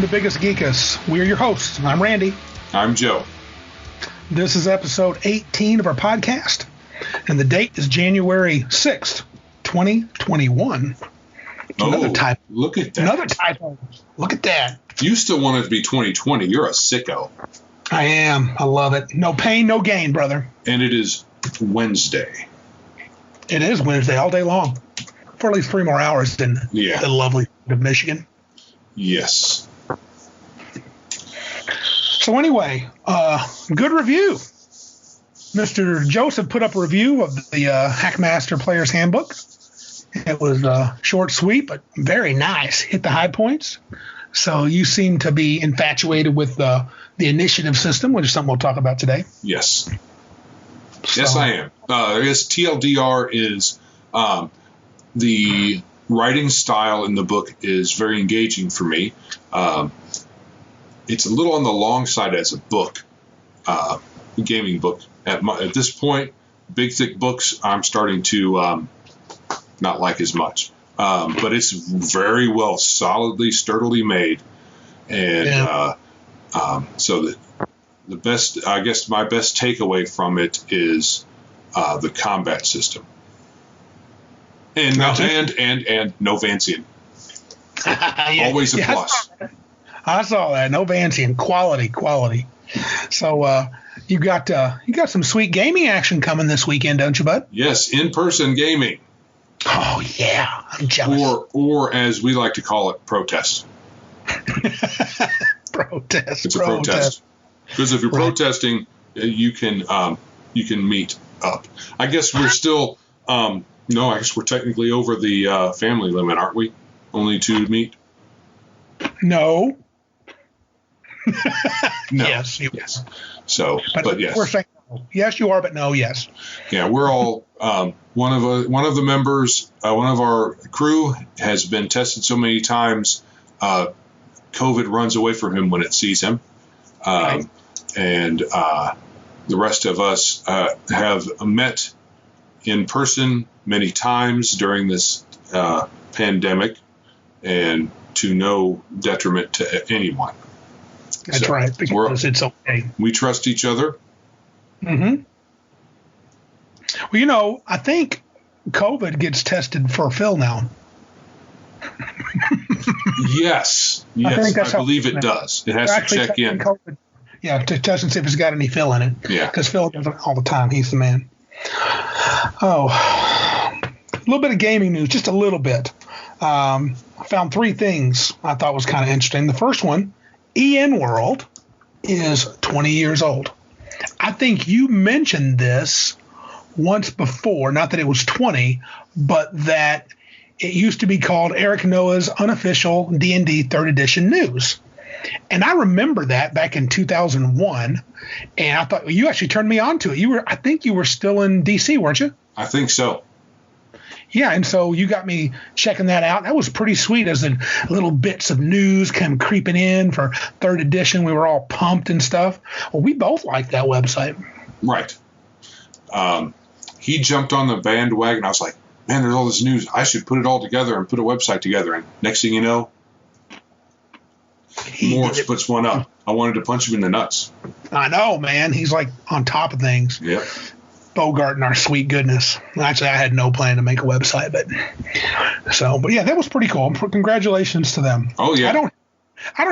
to Biggest Geekus. We're your hosts. I'm Randy. I'm Joe. This is episode 18 of our podcast, and the date is January 6th, 2021. Another typo. Look at that. Another typo. Look at that. You still want it to be 2020. You're a sicko. I am. I love it. No pain, no gain, brother. And it is Wednesday. It is Wednesday all day long. For at least 3 more hours in the lovely state of Michigan. Yes. So anyway, good review. Mr. Joseph put up a review of the Hackmaster Player's Handbook. It was short, sweet, but very nice. Hit the high points. So you seem to be infatuated with the initiative system, which is something we'll talk about today. Yes. Yes, I am. I guess TLDR is the writing style in the book is very engaging for me. It's a little on the long side as a book, a gaming book. At this point, big, thick books I'm starting to not like as much. But it's very well, solidly, sturdily made. And so the best, I guess my best takeaway from it is the combat system. And no Vancian. Always a plus. I saw that. No Vancian. Quality. So you got some sweet gaming action coming this weekend, don't you, bud? Yes, in-person gaming. Oh yeah, I'm jealous. Or as we like to call it, protest. Protest. It's a protest. Because if you're protesting, you can meet up. I guess we're still no. I guess we're technically over the family limit, aren't we? Only 2 meet. No. No. Yes. Yes. So, but yes. We're saying no. Yes, you are, but no. Yes. Yeah, we're all one of the members, one of our crew has been tested so many times. COVID runs away from him when it sees him. Right. And the rest of us have met in person many times during this pandemic, and to no detriment to anyone. That's right, because it's okay. We trust each other. Mm-hmm. Well, I think COVID gets tested for Phil now. Yes, I believe it does. It has to check in. COVID, to test and see if it's got any Phil in it. Yeah. Because Phil does it all the time. He's the man. Oh, a little bit of gaming news, just a little bit. I found 3 things I thought was kind of interesting. The first one, EN World is 20 years old. I think you mentioned this once before, not that it was 20, but that it used to be called Eric Noah's Unofficial D&D 3rd Edition News. And I remember that back in 2001, and I thought, well, you actually turned me on to it. I think you were still in D.C., weren't you? I think so. Yeah, and so you got me checking that out. That was pretty sweet, as in little bits of news come creeping in for 3rd edition. We were all pumped and stuff. Well, we both liked that website. Right. He jumped on the bandwagon. I was like, man, there's all this news. I should put it all together and put a website together. And next thing you know, Morris puts one up. I wanted to punch him in the nuts. I know, man. He's like on top of things. Yep. Bogart and our sweet goodness. Actually, I had no plan to make a website, but yeah, that was pretty cool. Congratulations to them. Oh yeah. I don't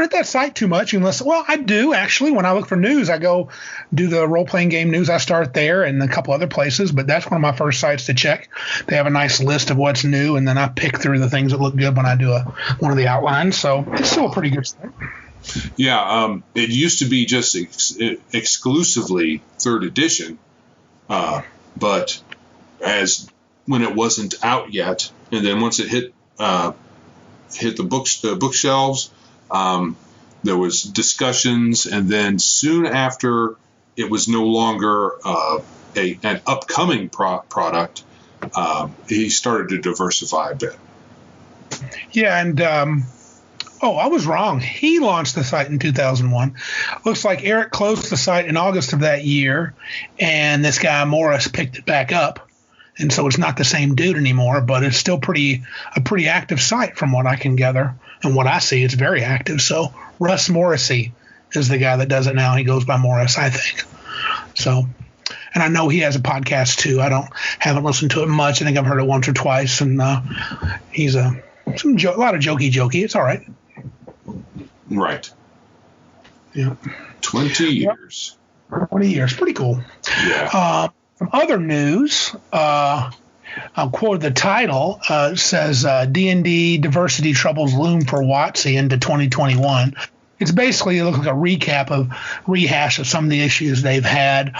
hit that site too much I do actually. When I look for news, I go do the role-playing game news. I start there and a couple other places, but that's one of my first sites to check. They have a nice list of what's new, and then I pick through the things that look good when I do one of the outlines. So it's still a pretty good site. Yeah, it used to be just exclusively 3rd edition, but when it wasn't out yet, and then once it hit the bookshelves. There was discussions, and then soon after it was no longer an upcoming product, he started to diversify a bit. Yeah, and I was wrong. He launched the site in 2001. Looks like Eric closed the site in August of that year, and this guy Morris picked it back up. And so it's not the same dude anymore, but it's still a pretty active site from what I can gather. And what I see, it's very active. So Russ Morrissey is the guy that does it now. He goes by Morris, I think. So, and I know he has a podcast too. Haven't listened to it much. I think I've heard it once or twice, and he's a lot of jokey. It's all right. Right. Yeah. 20 years. 20 years. Pretty cool. Yeah. From other news, I'll quote the title. It says D&D diversity troubles loom for WotC into 2021. It's basically, it looks like a rehash of some of the issues they've had,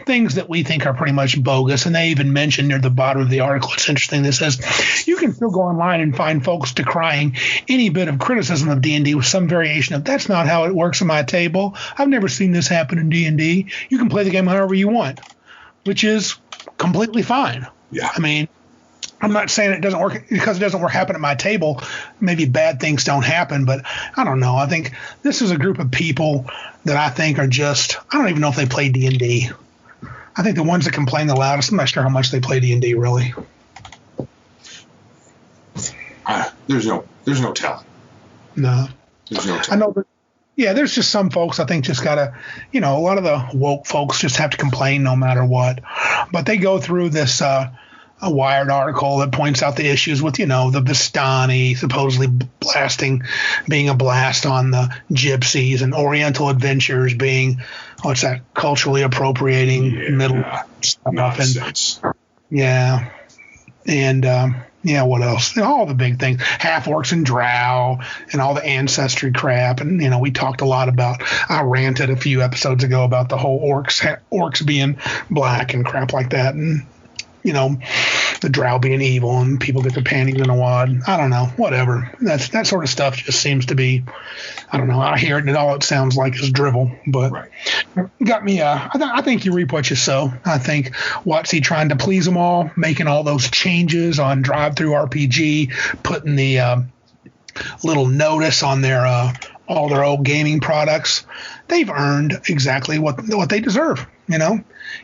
things that we think are pretty much bogus. And they even mentioned near the bottom of the article, it's interesting, that says you can still go online and find folks decrying any bit of criticism of D&D with some variation of, that's not how it works on my table. I've never seen this happen in D&D. You can play the game however you want, which is completely fine. Yeah. I mean, I'm not saying it doesn't work because it doesn't happen at my table. Maybe bad things don't happen, but I don't know. I think this is a group of people that I think are just, I don't even know if they play D&D. I think the ones that complain the loudest, I'm not sure how much they play D&D really. There's no telling. No. There's no telling. I know that. Yeah, there's just some folks I think just got to, a lot of the woke folks just have to complain no matter what. But they go through this a Wired article that points out the issues with, the Vistani supposedly being a blast on the gypsies, and Oriental Adventures being, culturally appropriating middle stuff. Nonsense. And what else? All the big things, half-orcs and drow, and all the ancestry crap. And, we talked a lot about, I ranted a few episodes ago about the whole orcs being black and crap like that. And, the drow being evil and people get their panties in a wad. I don't know, whatever. That sort of stuff just seems to be, I don't know. I hear it and all it sounds like is drivel. But right. Got me. I think you reap what you sow. I think WotC trying to please them all, making all those changes on Drive-Thru RPG, putting the little notice on their all their old gaming products. They've earned exactly what they deserve.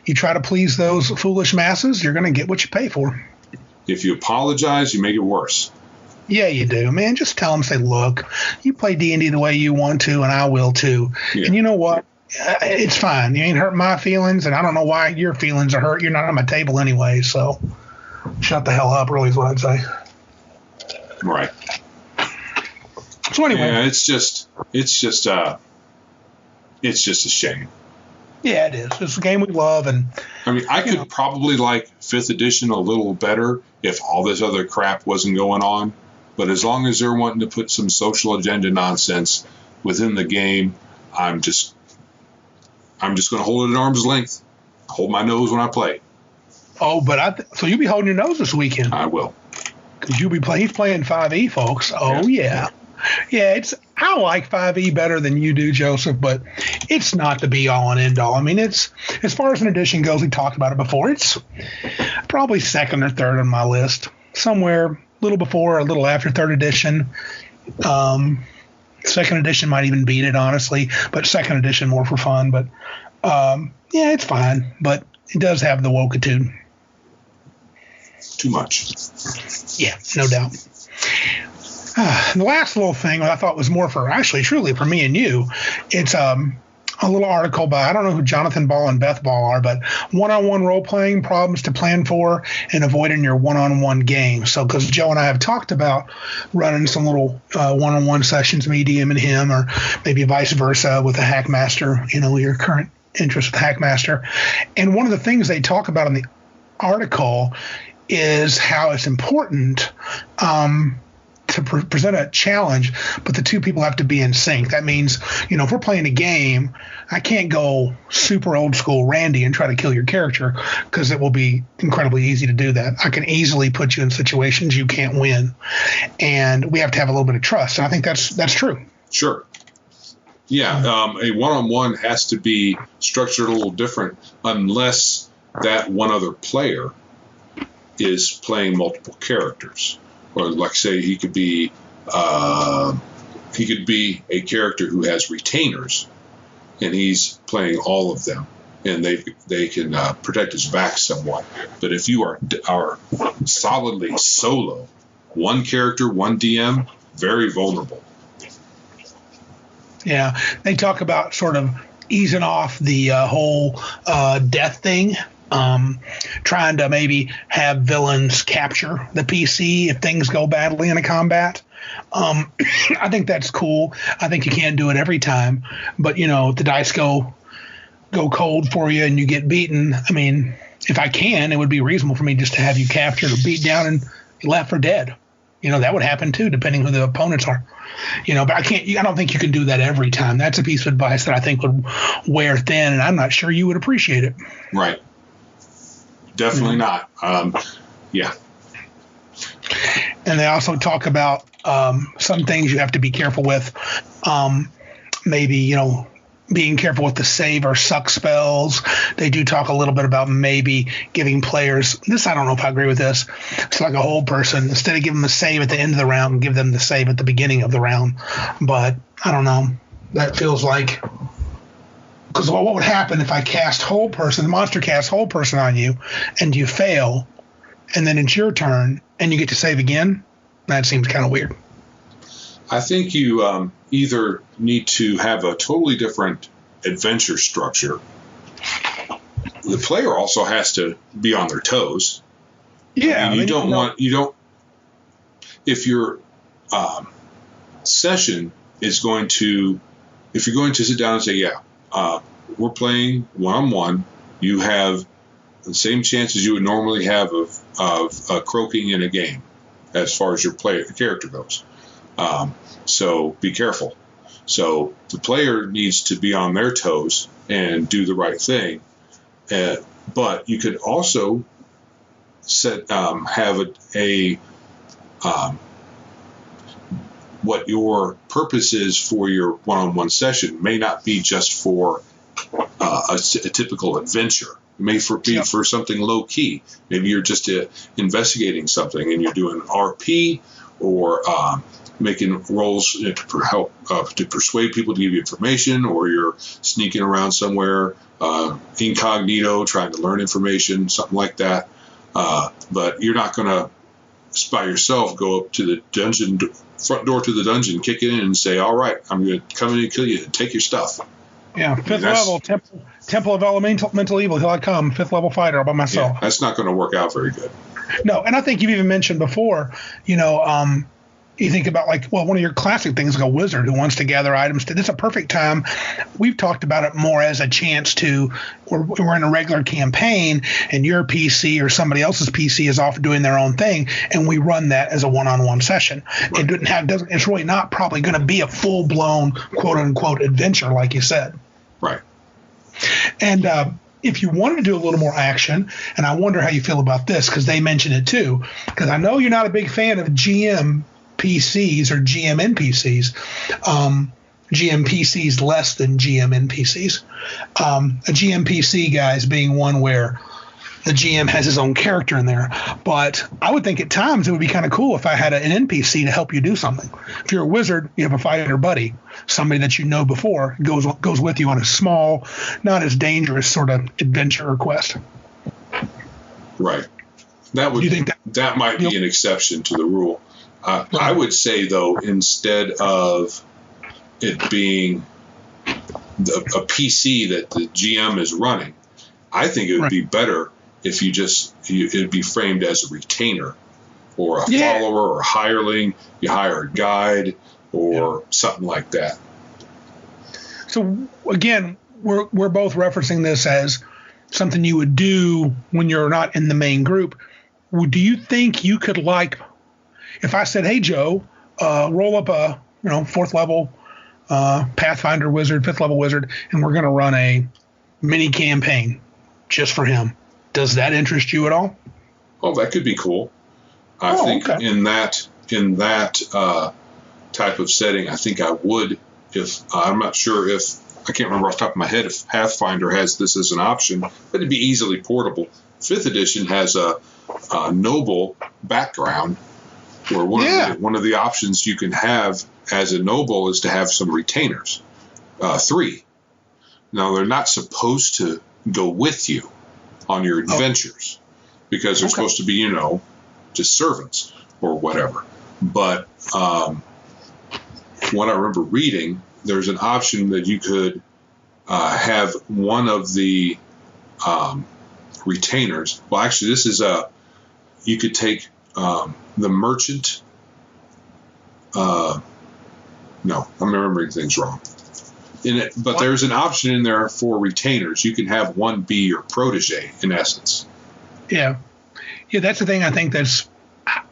You try to please those foolish masses, you're going to get what you pay for. If you apologize, you make it worse. Yeah, you do, man. Just tell them, say, look, you play D&D the way you want to, and I will too. Yeah. And you know what? It's fine. You ain't hurt my feelings, and I don't know why your feelings are hurt. You're not on my table anyway, so shut the hell up, really is what I'd say. Right. So anyway. Yeah, it's just a shame. Yeah, it is. It's a game we love, and I could probably like 5th edition a little better if all this other crap wasn't going on. But as long as they're wanting to put some social agenda nonsense within the game, I'm just going to hold it at arm's length. Hold my nose when I play. Oh, but so you'll be holding your nose this weekend. I will. Because you'll be playing. He's playing 5e, folks. Oh yeah. Yeah, I like 5e better than you do, Joseph, but it's not the be-all and end-all. I mean, it's, as far as an edition goes, we talked about it before, it's probably second or third on my list, somewhere a little before or a little after 3rd edition. Second edition might even beat it, honestly, but second edition more for fun. But, yeah, it's fine, but it does have the wokitude. Too much. Yeah, no doubt. The last little thing that I thought was more for, actually, truly for me and you, it's a little article by, I don't know who Jonathan Ball and Beth Ball are, but one-on-one role-playing problems to plan for and avoid in your one-on-one game. So, because Joe and I have talked about running some little one-on-one sessions, me, DM, and him, or maybe vice versa with a Hackmaster, your current interest with Hackmaster. And one of the things they talk about in the article is how it's important to present a challenge, but the two people have to be in sync. That means, if we're playing a game, I can't go super old school Randy and try to kill your character, because it will be incredibly easy to do that. I can easily put you in situations you can't win, and we have to have a little bit of trust. And I think that's true. Sure. Yeah, a one-on-one has to be structured a little different unless that one other player is playing multiple characters. Or like say he could be a character who has retainers, and he's playing all of them, and they can protect his back somewhat. But if you are solidly solo, one character, one DM, very vulnerable. Yeah, they talk about sort of easing off the whole death thing, trying to maybe have villains capture the PC if things go badly in a combat. I think that's cool. I think you can't do it every time, but if the dice go cold for you and you get beaten, I mean, if I can, it would be reasonable for me just to have you captured or beat down and left for dead. That would happen too, depending who the opponents are. But I don't think you can do that every time. That's a piece of advice that I think would wear thin, and I'm not sure you would appreciate it. Right. Definitely not. Yeah. And they also talk about some things you have to be careful with. Maybe, being careful with the save or suck spells. They do talk a little bit about maybe giving players this. I don't know if I agree with this. It's like a whole person. Instead of giving them a save at the end of the round, give them the save at the beginning of the round. But I don't know. That feels like, because what would happen if I cast whole person, the monster casts whole person on you, and you fail, and then it's your turn, and you get to save again? That seems kind of weird. I think you either need to have a totally different adventure structure. The player also has to be on their toes. Yeah. If your session is going to, if you're going to sit down and say, we're playing one-on-one, you have the same chances you would normally have of croaking in a game as far as your character goes. So be careful. So the player needs to be on their toes and do the right thing. But you could also have what your purpose is for your one-on-one session may not be just for a typical adventure. It may be for something low key. Maybe you're just investigating something and you're doing RP or making rolls to help to persuade people to give you information, or you're sneaking around somewhere incognito trying to learn information, something like that. But you're not going to, by yourself, go up to the dungeon, front door to the dungeon, kick it in and say, all right, I'm going to come in and kill you and take your stuff. Yeah, fifth level, Temple of Elemental Evil, here I come, 5th level fighter all by myself. Yeah, that's not going to work out very good. No, and I think you've even mentioned before, you think about one of your classic things, like a wizard who wants to gather items. It's a perfect time. We've talked about it more as a chance to, we're in a regular campaign and your PC or somebody else's PC is off doing their own thing, and we run that as a one-on-one session. Right. It's really not probably going to be a full-blown quote-unquote adventure, like you said. Right. And if you wanted to do a little more action, and I wonder how you feel about this, because they mentioned it too, because I know you're not a big fan of GM PCs or GM NPCs, GM PCs less than GM NPCs. A GM PC, guys, being one where the GM has his own character in there. But I would think at times it would be kind of cool if I had an NPC to help you do something. If you're a wizard, you have a fighter buddy, somebody that you know before, goes with you on a small, not as dangerous sort of adventure or quest. Right. That might be an exception to the rule. Right. I would say, though, instead of it being a PC that the GM is running, I think it would be better if it'd be framed as a retainer or a follower or a hireling. You hire a guide or something like that. So, again, we're both referencing this as something you would do when you're not in the main group. Do you think you could, if I said, hey, Joe, roll up a 4th level Pathfinder wizard, 5th level wizard, and we're going to run a mini campaign just for him. Does that interest you at all? Oh, that could be cool. I think okay. in that type of setting, I think I would. If I'm not sure if I can't remember off the top of my head if Pathfinder has this as an option, but it'd be easily portable. 5th edition has a noble background, where one of the options you can have as a noble is to have some retainers, 3. Now, they're not supposed to go with you on your adventures because they're supposed to be, just servants or whatever. But what I remember reading, there's an option that you could have one of the retainers. Well, actually, this is you could take the merchant. No, I'm remembering things wrong. But there's an option in there for retainers. You can have one be your protege, in essence. Yeah. Yeah, that's the thing I think that's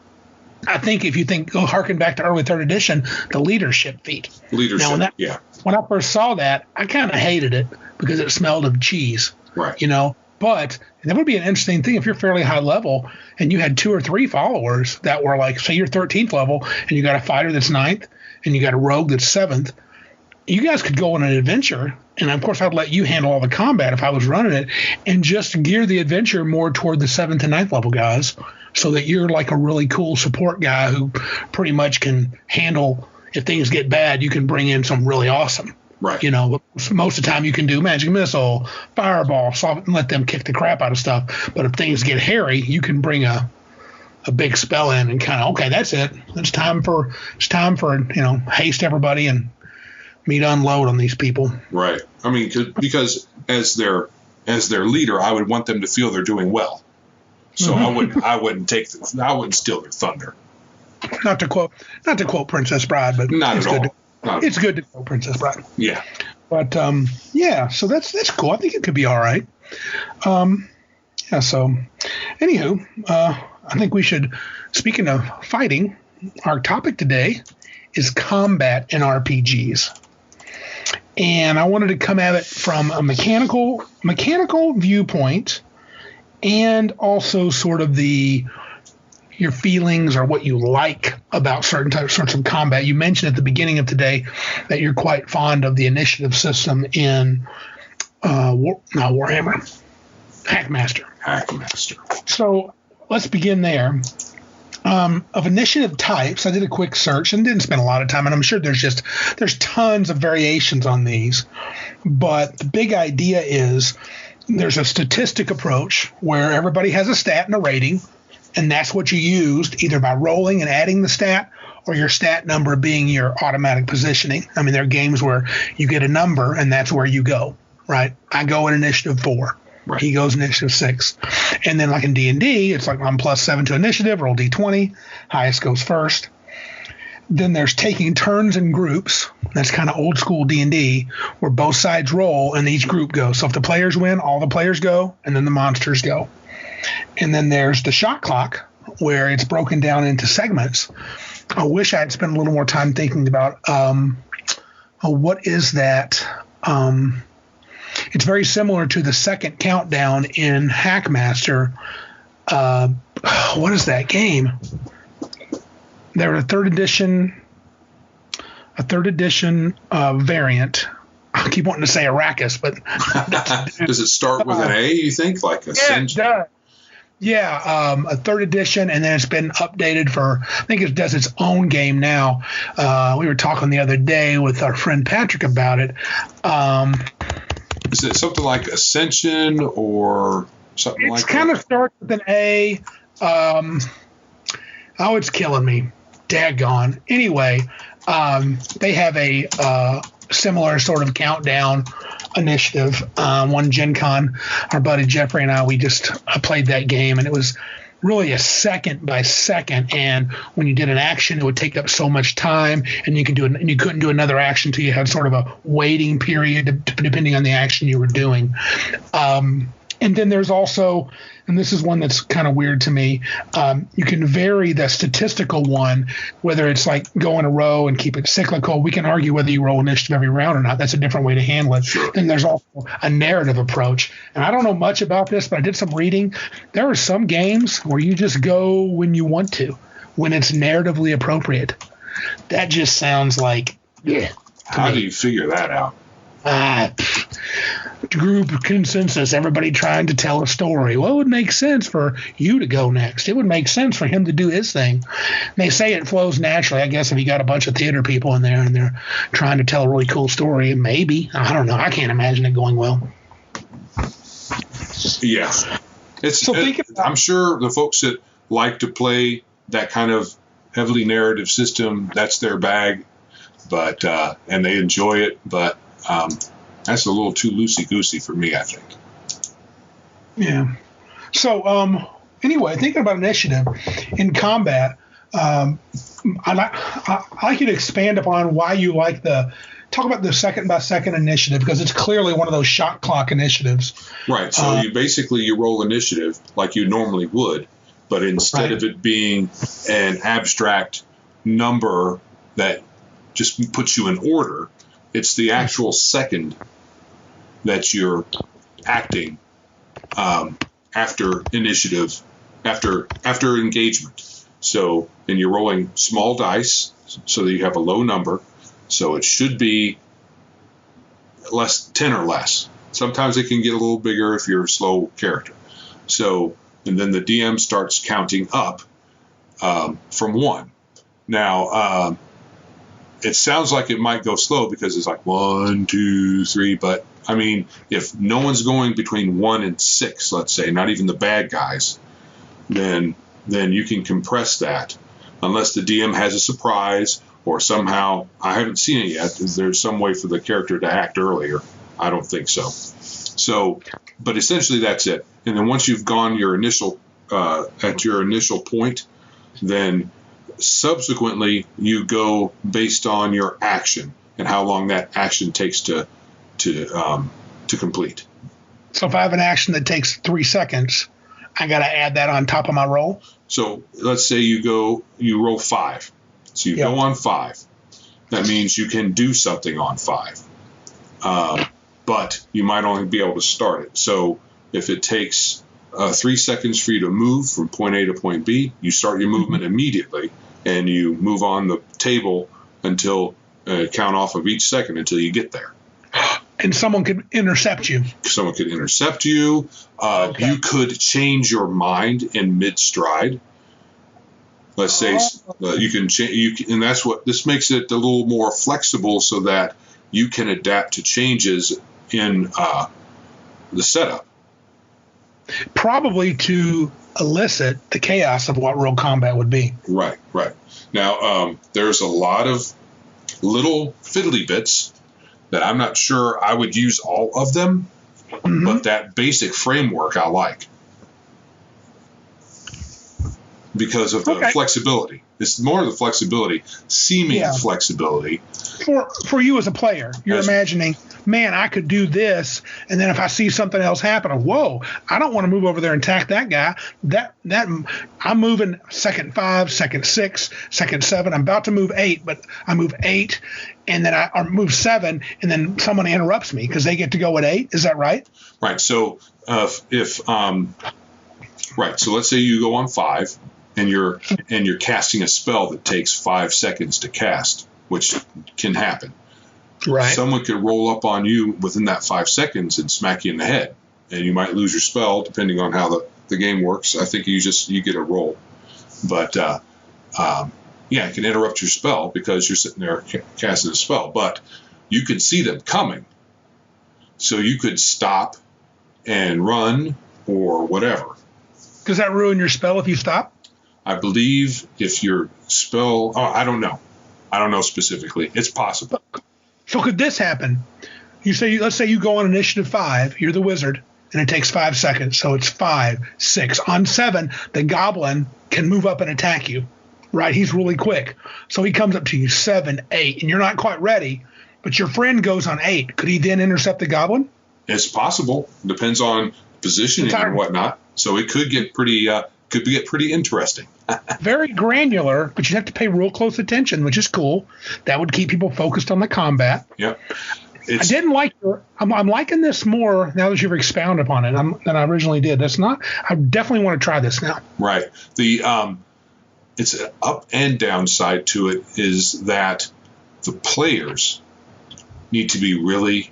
– I think if you go harken back to early 3rd edition, the leadership feat. Leadership, now, when I first saw that, I kind of hated it because it smelled of cheese. Right. But that would be an interesting thing if you're fairly high level and you had 2 or 3 followers that were like, say you're 13th level and you got a fighter that's 9th and you got a rogue that's 7th. You guys could go on an adventure, and of course I'd let you handle all the combat if I was running it, and just gear the adventure more toward the 7th and 9th level guys so that you're like a really cool support guy who pretty much can handle, if things get bad, you can bring in some really awesome. Right. Most of the time you can do magic missile, fireball, and let them kick the crap out of stuff. But if things get hairy, you can bring a big spell in and kind of, okay, that's it. It's time for haste everybody and me to unload on these people. Right. I mean, because as their leader, I would want them to feel they're doing well. So I wouldn't steal their thunder. Not to quote Princess Bride, but not it's at good. all. It's good to quote Princess Bride. Yeah. But so that's cool. I think it could be all right. So anywho, I think we should. Speaking of fighting, our topic today is combat in RPGs. And I wanted to come at it from a mechanical viewpoint, and also sort of your feelings or what you like about certain sorts of combat. You mentioned at the beginning of today that you're quite fond of the initiative system in Warhammer, Hackmaster. So let's begin there. Of initiative types, I did a quick search and didn't spend a lot of time, and I'm sure there's tons of variations on these. But the big idea is there's a statistic approach where everybody has a stat and a rating, and that's what you used either by rolling and adding the stat or your stat number being your automatic positioning. I mean, there are games where you get a number and that's where you go, right? I go in initiative 4. Right. He goes initiative 6. And then like in D&D, it's like I'm +7 to initiative, roll D20, highest goes first. Then there's taking turns in groups. That's kind of old school D&D where both sides roll and each group goes. So if the players win, all the players go, and then the monsters go. And then there's the shot clock where it's broken down into segments. I wish I had spent a little more time thinking about what is that? It's very similar to the second countdown in Hackmaster. What is that game? There was a third edition variant. I keep wanting to say Arrakis, but does it start with an A? You think like Ascension? Yeah, it does. Yeah, a third edition, and then it's been updated for. I think it does its own game now. We were talking the other day with our friend Patrick about it. Is it something like Ascension or something like that? It kind of starts with an A. It's killing me. Daggone. Anyway, they have a similar sort of countdown initiative. One Gen Con, our buddy Jeffrey and I, we just played that game, and it was really a second by second, and when you did an action, it would take up so much time, and you couldn't do another action until you had sort of a waiting period depending on the action you were doing. And then there's also, and this is one that's kind of weird to me, you can vary the statistical one, whether it's like go in a row and keep it cyclical. We can argue whether you roll initiative every round or not. That's a different way to handle it. Sure. Then there's also a narrative approach. And I don't know much about this, but I did some reading. There are some games where you just go when you want to, when it's narratively appropriate. That just sounds like, yeah. How do you figure that out? Group consensus, everybody trying to tell a story. Well, it would make sense for you to go next. It would make sense for him to do his thing. They say it flows naturally. I guess if you got a bunch of theater people in there and they're trying to tell a really cool story, maybe. I don't know. I can't imagine it going well. Yeah. I'm sure the folks that like to play that kind of heavily narrative system, that's their bag. but and they enjoy it, but that's a little too loosey-goosey for me, I think. Yeah. So, anyway, thinking about initiative in combat, I like you to expand upon why you like talk about the second by second initiative, because it's clearly one of those shot clock initiatives. Right. So you roll initiative like you normally would, but instead of it being an abstract number that just puts you in order, it's the actual second that you're acting after initiative, after engagement. So, and you're rolling small dice so that you have a low number. So it should be 10 or less. Sometimes it can get a little bigger if you're a slow character. So, and then the DM starts counting up from 1. Now, it sounds like it might go slow because it's like 1, 2, 3. But I mean, if no one's going between 1 and 6, let's say, not even the bad guys, then you can compress that, unless the DM has a surprise or somehow, I haven't seen it yet. Is there some way for the character to act earlier? I don't think so. So, but essentially that's it. And then once you've gone your initial at your initial point, then subsequently you go based on your action and how long that action takes to complete. So if I have an action that takes 3 seconds, I got to add that on top of my roll. So let's say you roll 5. So you go on 5. That means you can do something on 5. But you might only be able to start it. So if it takes 3 seconds for you to move from point A to point B, you start your movement immediately, and you move on the table until count off of each second until you get there. And someone could intercept you. Someone could intercept you. Okay. You could change your mind in mid-stride. Let's say you can change, and that's what this makes it a little more flexible, so that you can adapt to changes in the setup. Probably to elicit the chaos of what real combat would be. Right. Now, there's a lot of little fiddly bits that I'm not sure I would use all of them, but that basic framework I like because of the flexibility. It's more of the flexibility, seeming flexibility. For you as a player, you're imagining, man, I could do this, and then if I see something else happen, whoa, I don't want to move over there and attack that guy. That I'm moving second 5, second 6, second 7. I'm about to move 8, but I move 8, and then I move 7, and then someone interrupts me because they get to go at 8. Is that right? Right. So so let's say you go on 5. And you're casting a spell that takes 5 seconds to cast, which can happen. Right. Someone could roll up on you within that 5 seconds and smack you in the head, and you might lose your spell depending on how the game works. I think you get a roll, but it can interrupt your spell because you're sitting there casting a spell. But you could see them coming, so you could stop and run or whatever. Does that ruin your spell if you stop? I believe if your spell, I don't know specifically. It's possible. So could this happen? Let's say you go on initiative 5, you're the wizard, and it takes 5 seconds. So it's 5, 6. On 7, the goblin can move up and attack you, right? He's really quick. So he comes up to you 7, 8, and you're not quite ready, but your friend goes on 8. Could he then intercept the goblin? It's possible. Depends on positioning and whatnot. So it could get pretty interesting. Very granular, but you have to pay real close attention, which is cool. That would keep people focused on the combat. Yeah. I didn't like I'm liking this more now that you've expounded upon it than I originally did. I definitely want to try this now. Right. It's an up and down side to it is that the players need to be really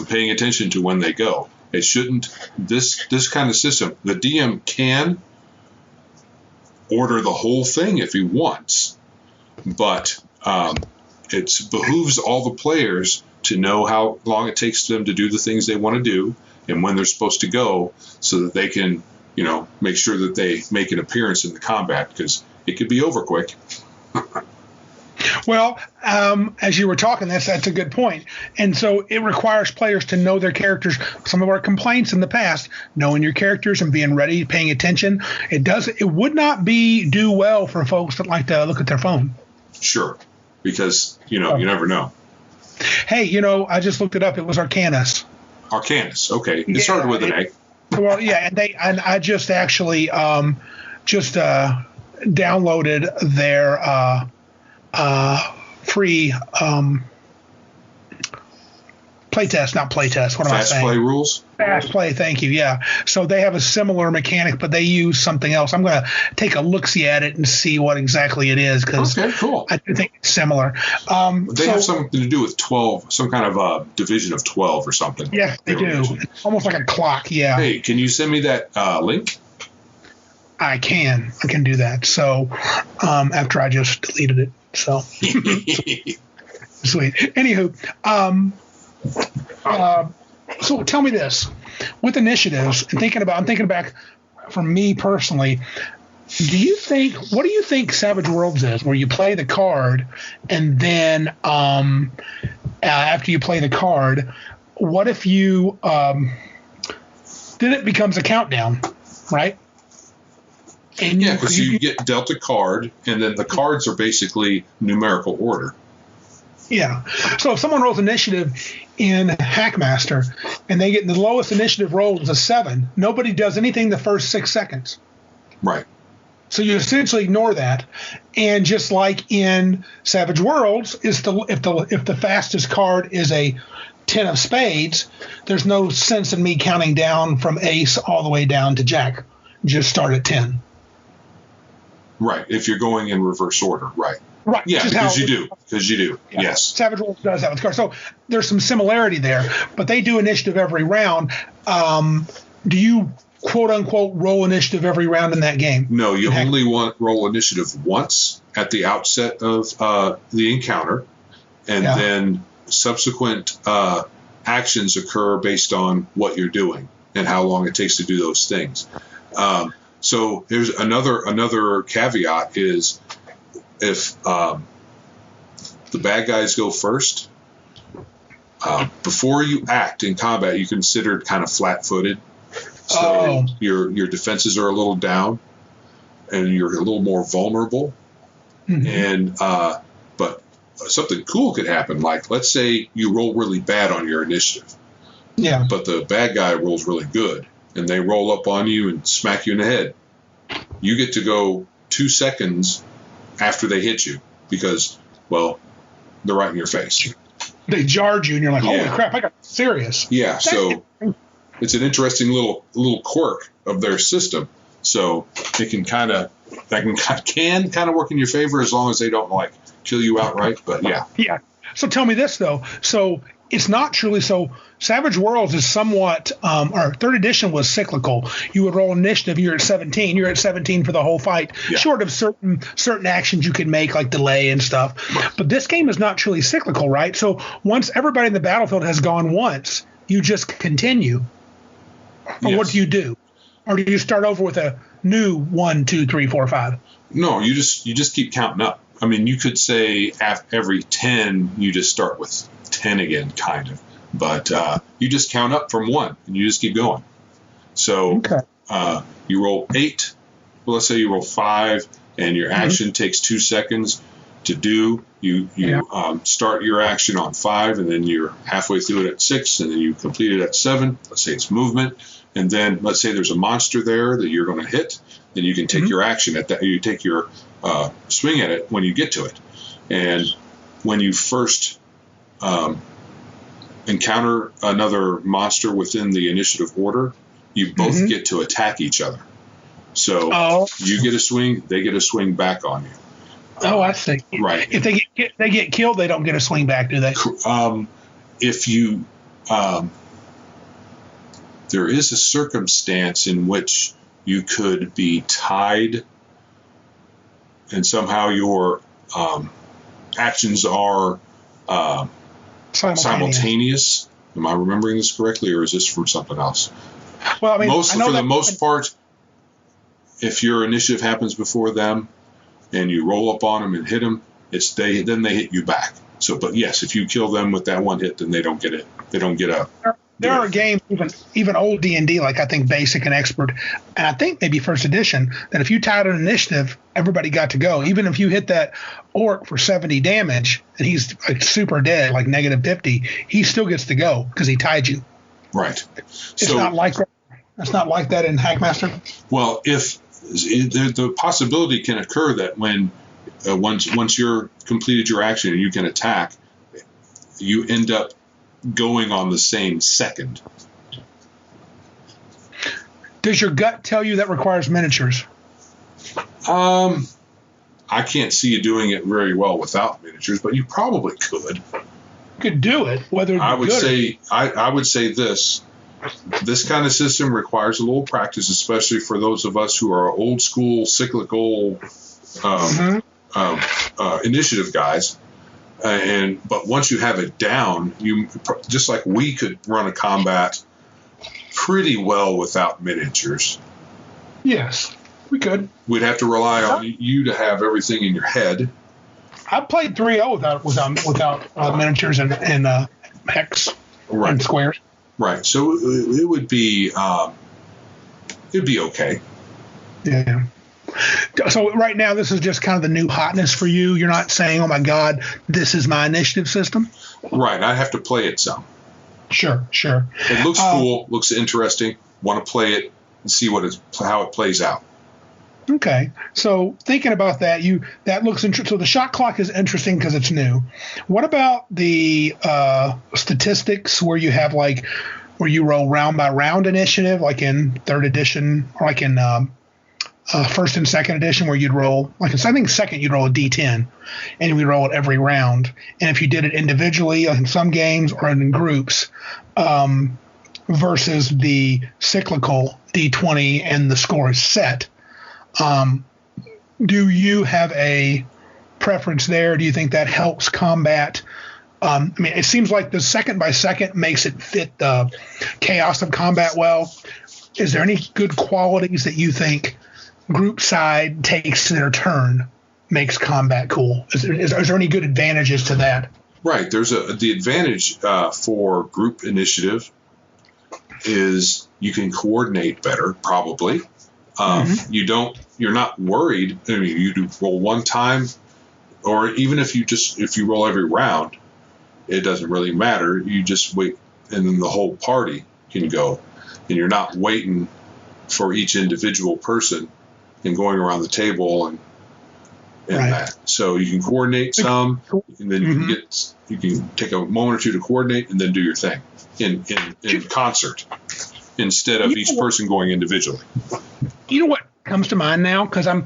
paying attention to when they go. It shouldn't, this kind of system, the DM can order the whole thing if he wants, but it behooves all the players to know how long it takes them to do the things they want to do and when they're supposed to go, so that they can, make sure that they make an appearance in the combat, because it could be over quick. Well, as you were talking, that's a good point. And so it requires players to know their characters. Some of our complaints in the past, knowing your characters and being ready, paying attention. It would not do well for folks that like to look at their phone. Sure, because you never know. Hey, I just looked it up. It was Arcanus. Arcanus. Okay, it started with an A. Well, yeah, and I just actually downloaded their free playtest, not playtest. What am I saying? Fast play rules. Fast play. Thank you. Yeah. So they have a similar mechanic, but they use something else. I'm going to take a look-see at it and see what exactly it is because okay, cool. I think it's similar. They have something to do with 12, some kind of division of 12 or something. Yeah, they do. Almost like a clock. Yeah. Hey, can you send me that link? I can do that. So after I just deleted it. So sweet. Anywho, so tell me this: with initiatives and I'm thinking back for me personally. What do you think Savage Worlds is? Where you play the card, and then after you play the card, what if you then it becomes a countdown, right? And yeah, because you get dealt a card, and then the cards are basically numerical order. Yeah. So if someone rolls initiative in Hackmaster, and they get the lowest initiative roll is a 7, nobody does anything the first 6 seconds. Right. So you essentially ignore that, and just like in Savage Worlds, if the fastest card is a 10 of spades, there's no sense in me counting down from ace all the way down to jack. Just start at 10. Right, if you're going in reverse order, right. Right. Yeah, because you do. Yeah. Yes. Savage Worlds does that with cards. So there's some similarity there, but they do initiative every round. Do you, quote unquote, roll initiative every round in that game? No, you only roll initiative once at the outset of the encounter, and then subsequent actions occur based on what you're doing and how long it takes to do those things. So here's another caveat is if the bad guys go first, before you act in combat, you're considered kind of flat-footed. So your defenses are a little down, and you're a little more vulnerable. Mm-hmm. And but something cool could happen. Like let's say you roll really bad on your initiative, but the bad guy rolls really good, and they roll up on you and smack you in the head. You get to go 2 seconds after they hit you because, well, they're right in your face. They jarred you, and you're like, holy crap, I got serious. Yeah, so it's an interesting little quirk of their system. So it can kind of work in your favor as long as they don't like kill you outright. But yeah. Yeah. So tell me this though. So it's not truly so. Savage Worlds is somewhat. Our third edition was cyclical. You would roll initiative. You're at 17. You're at 17 for the whole fight. Yeah. Short of certain actions you can make like delay and stuff. Right. But this game is not truly cyclical, right? So once everybody in the battlefield has gone once, you just continue. Or what do you do? Or do you start over with a new 1, 2, 3, 4, 5? No, you just keep counting up. I mean, you could say every 10, you just start with 10 again, kind of. But you just count up from 1, and you just keep going. So you roll 8. Well, let's say you roll 5, and your action takes 2 seconds to do. You start your action on 5, and then you're halfway through it at 6, and then you complete it at 7. Let's say it's movement. And then let's say there's a monster there that you're going to hit. Then you can take your action at that. You take your swing at it when you get to it. And when you first encounter another monster within the initiative order, you both get to attack each other. So you get a swing, they get a swing back on you. I see. Right. If they get killed, they don't get a swing back, do they? If you there is a circumstance in which you could be tied, and somehow your actions are simultaneous. Am I remembering this correctly, or is this from something else? Well, I mean, for the most part, if your initiative happens before them and you roll up on them and hit them, then they hit you back. So, but yes, if you kill them with that one hit, then they don't get it. They don't get a. There are games, even old D&D, like I think Basic and Expert, and I think maybe First Edition, that if you tied an initiative, everybody got to go. Even if you hit that orc for 70 damage and he's like super dead, like -50, he still gets to go because he tied you. Right. It's not like that. It's not like that in Hackmaster. Well, if the possibility can occur that when once you're completed your action and you can attack, you end up going on the same second. Does your gut tell you that requires miniatures? I can't see you doing it very well without miniatures, but you probably could. Could do it. Whether I would say this kind of system requires a little practice, especially for those of us who are old school cyclical initiative guys. But once you have it down, you just like we could run a combat pretty well without miniatures. Yes, we could. We'd have to rely on you to have everything in your head. I played 3.0 without miniatures and hex and squares. Right. So it would be it'd be okay. Yeah. So right now, this is just kind of the new hotness for you. You're not saying, "Oh my God, this is my initiative system." Right. I have to play it some. Sure. It looks cool. Looks interesting. Want to play it and see how it plays out. Okay. So thinking about that, that looks interesting. So the shot clock is interesting because it's new. What about the statistics where you have where you roll round by round initiative, like in third edition, or like in first and second edition, where you'd roll, I think second you'd roll a D10, and we roll it every round. And if you did it individually, like in some games, or in groups, versus the cyclical D20 and the score is set. Do you have a preference there? Do you think that helps combat? It seems like the second by second makes it fit the chaos of combat well. Is there any good qualities that you think group side takes their turn makes combat cool? Is there any good advantages to that? Right. There's the advantage for group initiative is you can coordinate better, probably. You're not worried. You do roll one time, or even if you roll every round, it doesn't really matter. You just wait, and then the whole party can go, and you're not waiting for each individual person and going around the table and that. So you can coordinate some, and then you can take a moment or two to coordinate, and then do your thing in concert instead of each person going individually. You know what comes to mind now, because how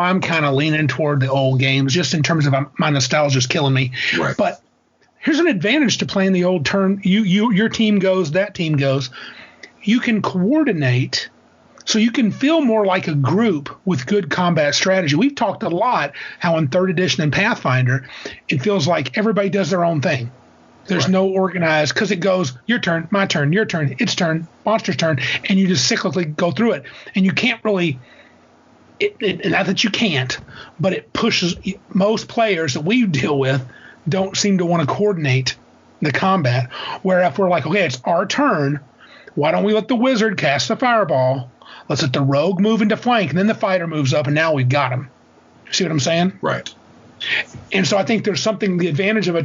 I'm kind of leaning toward the old games, just in terms of my nostalgia is killing me. Right. But here's an advantage to playing the old turn. Your team goes, that team goes. You can coordinate, so you can feel more like a group with good combat strategy. We've talked a lot how in third edition and Pathfinder, it feels like everybody does their own thing. There's no organized, because it goes your turn, my turn, your turn, its turn, monster's turn, and you just cyclically go through it. And you can't really, not that you can't, but it pushes most players that we deal with don't seem to want to coordinate the combat. Where if we're like, okay, it's our turn, why don't we let the wizard cast the fireball? Let's let the rogue move into flank, and then the fighter moves up, and now we've got him. See what I'm saying? Right. And so I think there's something, the advantage of a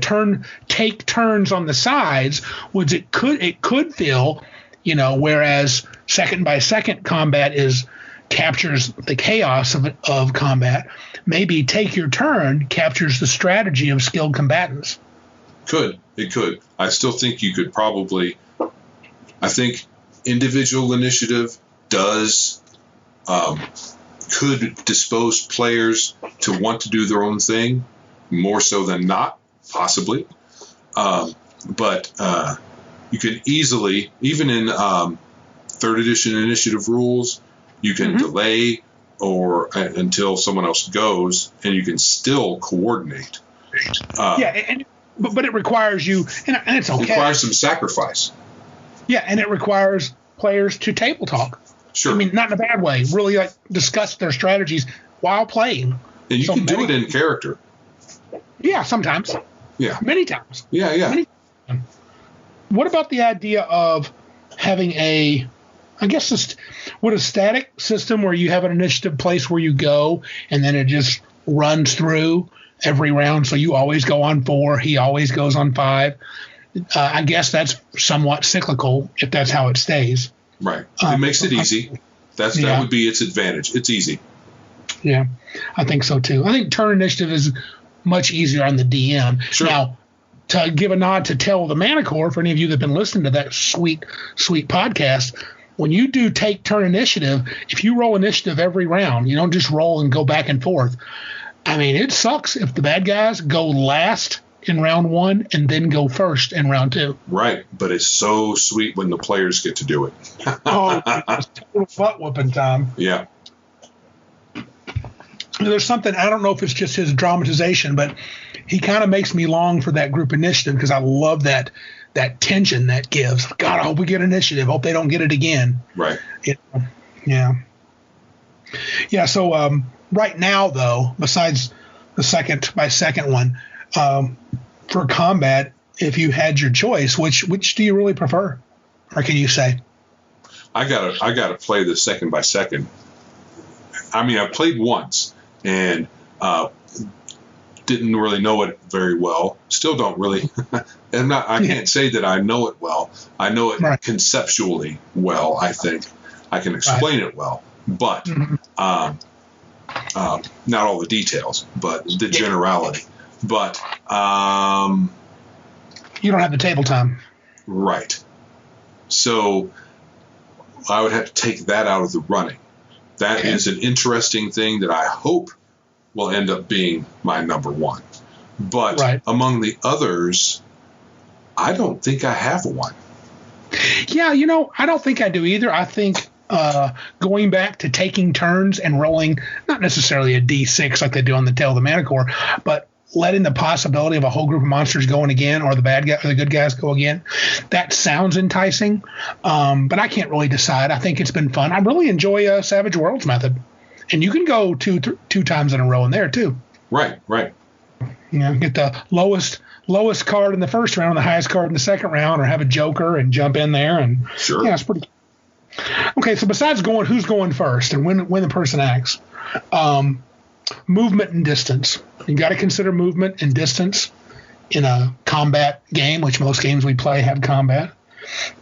take turns on the sides, was it could feel, whereas second by second combat captures the chaos of combat. Maybe take your turn captures the strategy of skilled combatants. It could. I still think you could probably. I think individual initiative could dispose players to want to do their own thing more so than not, possibly. But you can easily, even in third edition initiative rules, you can delay until someone else goes, and you can still coordinate. But it requires you, and it's okay. It requires some sacrifice. Yeah, and it requires players to table talk. Sure. Not in a bad way. Really, discuss their strategies while playing. And you can do it in character. Yeah, sometimes. Yeah. Many times. Yeah. Many times. What about the idea of having a static system where you have an initiative place where you go and then it just runs through every round, so you always go on 4, he always goes on 5. I guess that's somewhat cyclical if that's how it stays. Right. It makes it easy. That would be its advantage. It's easy. Yeah, I think so too. I think turn initiative is much easier on the DM. Sure. Now, to give a nod to Tell the Mana Core, for any of you that have been listening to that sweet podcast, when you do take turn initiative, if you roll initiative every round, you don't just roll and go back and forth. I mean, it sucks if the bad guys go last in round 1 and then go first in round 2. Right, but it's so sweet when the players get to do it. Oh, it's total butt whooping time. Yeah. There's something, I don't know if it's just his dramatization, but he kind of makes me long for that group initiative because I love that tension that gives. God, I hope we get initiative. Hope they don't get it again. Right. Yeah. Yeah, so right now, though, besides the second by second one, for combat, if you had your choice, which do you really prefer? Or can you say? I gotta play the second by second. I mean, I played once and didn't really know it very well. Still don't really. I can't say that I know it well. I know it conceptually well. I think I can explain it well, but not all the details, but the generality. But you don't have the table time. Right. So I would have to take that out of the running. That is an interesting thing that I hope will end up being my number 1. But among the others, I don't think I have one. Yeah, I don't think I do either. I think going back to taking turns and rolling, not necessarily a D6 like they do on the Tale of the Mana Core, but letting the possibility of a whole group of monsters going again, or the bad guy or the good guys go again, that sounds enticing. But I can't really decide. I think it's been fun. I really enjoy Savage Worlds method, and you can go two times in a row in there too. Right. Get the lowest card in the first round, the highest card in the second round, or have a joker and jump in there. And sure. Yeah, it's pretty. Okay, so besides who's going first and when the person acts, movement and distance. You got to consider movement and distance in a combat game, which most games we play have combat.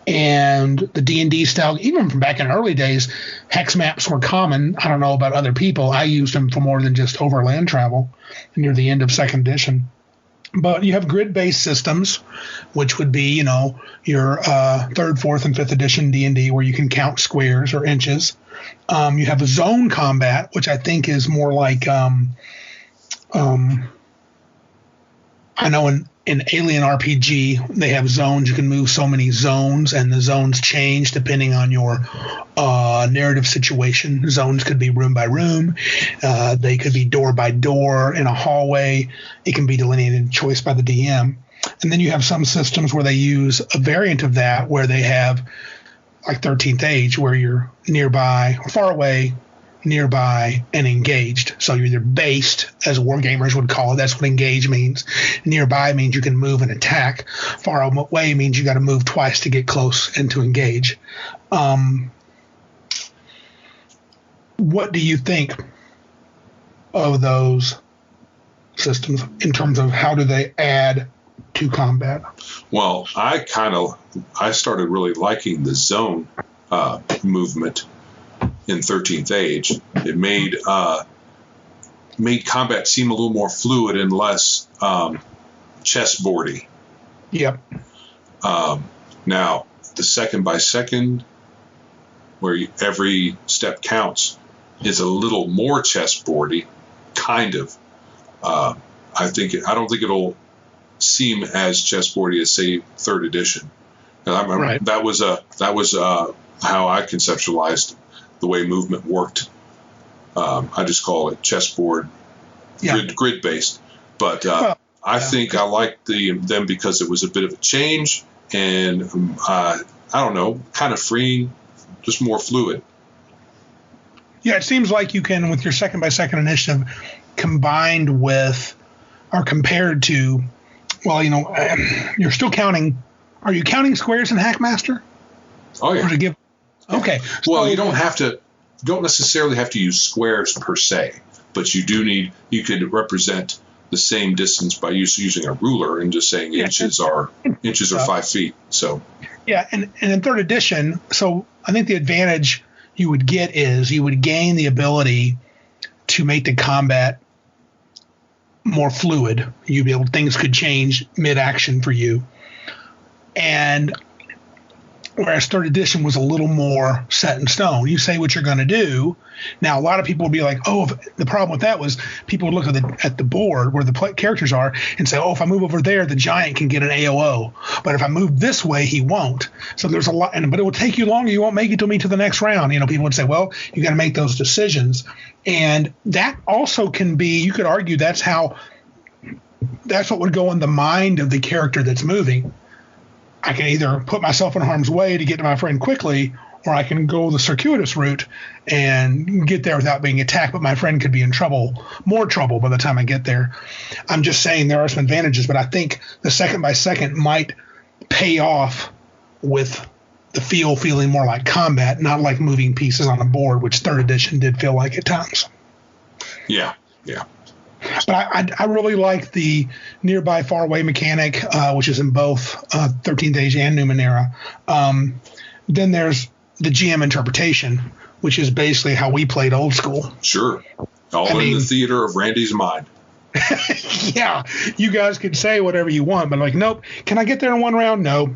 And the D&D style, even from back in early days, hex maps were common. I don't know about other people. I used them for more than just overland travel near the end of 2nd edition. But you have grid-based systems, which would be, your 3rd, 4th, and 5th edition D&D, where you can count squares or inches. You have a zone combat, which I think is more like, I know in Alien RPG, they have zones. You can move so many zones, and the zones change depending on your narrative situation. Zones could be room by room. They could be door by door in a hallway. It can be delineated choice by the DM. And then you have some systems where they use a variant of that, where they have like 13th Age, where you're nearby or far away, nearby, and engaged. So you're either based, as wargamers would call it. That's what engage means. Nearby means you can move and attack. Far away means you got to move twice to get close and to engage. What do you think of those systems in terms of how do they add to combat? Well, I started really liking the zone movement in 13th Age. It made combat seem a little more fluid and less chessboardy. Yep. Now, the second by second, where every step counts, is a little more chessboardy, kind of. I don't think it'll seem as chessboardy as, say, 3rd edition. And I remember that was how I conceptualized the way movement worked. I just call it chessboard, grid based. But I think I liked them because it was a bit of a change, and I don't know, kind of freeing, just more fluid. Yeah, it seems like you can, with your second by second initiative, combined with are compared to, well, you're still counting. Are you counting squares in Hackmaster? Oh yeah. Or to give? Okay. Well, you don't necessarily have to use squares per se, but you could represent the same distance by using a ruler and just saying inches are 5 feet. So. Yeah, and in third edition, so I think the advantage you would get is you would gain the ability to make the combat more fluid. Things could change mid-action for you. And whereas third edition was a little more set in stone. You say what you're going to do. Now, a lot of people would be like, oh, the problem with that was people would look at the board where the characters are and say, oh, if I move over there, the giant can get an AOO. But if I move this way, he won't. So there's a lot, but it will take you longer. You won't make it to me to the next round. People would say, well, you got to make those decisions. And that also can be, you could argue that's what would go in the mind of the character that's moving. I can either put myself in harm's way to get to my friend quickly, or I can go the circuitous route and get there without being attacked, but my friend could be in more trouble by the time I get there. I'm just saying there are some advantages, but I think the second by second might pay off with the feeling more like combat, not like moving pieces on a board, which third edition did feel like at times. Yeah. But I really like the nearby far away mechanic, which is in both 13th Age and Numenera. Then there's the GM interpretation, which is basically how we played old school. Sure. All in the theater of Randy's mind. Yeah. You guys can say whatever you want, but like, nope. Can I get there in one round? No.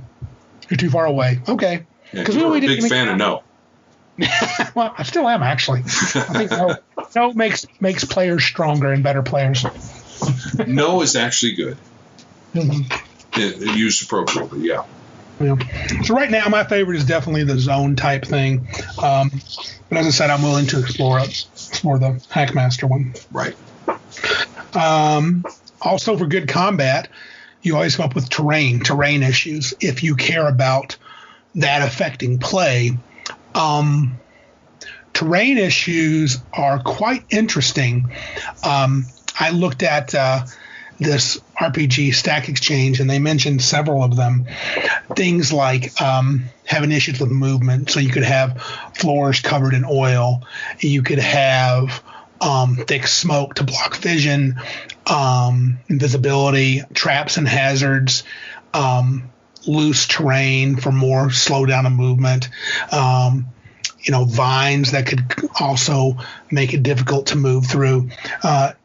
You're too far away. Okay. Because we're a big fan of no. Well, I still am, actually. I think no makes players stronger and better players. No is actually good. Mm-hmm. Used appropriately, yeah. So right now, my favorite is definitely the zone type thing. But as I said, I'm willing to explore the Hackmaster one. Right. Also, for good combat, you always come up with terrain issues if you care about that affecting play. Terrain issues are quite interesting. I looked at this RPG Stack Exchange, and they mentioned several of them. Things like having issues with movement. So you could have floors covered in oil. You could have thick smoke to block vision, invisibility, traps and hazards, loose terrain for more slowdown of movement. Vines that could also make it difficult to move through.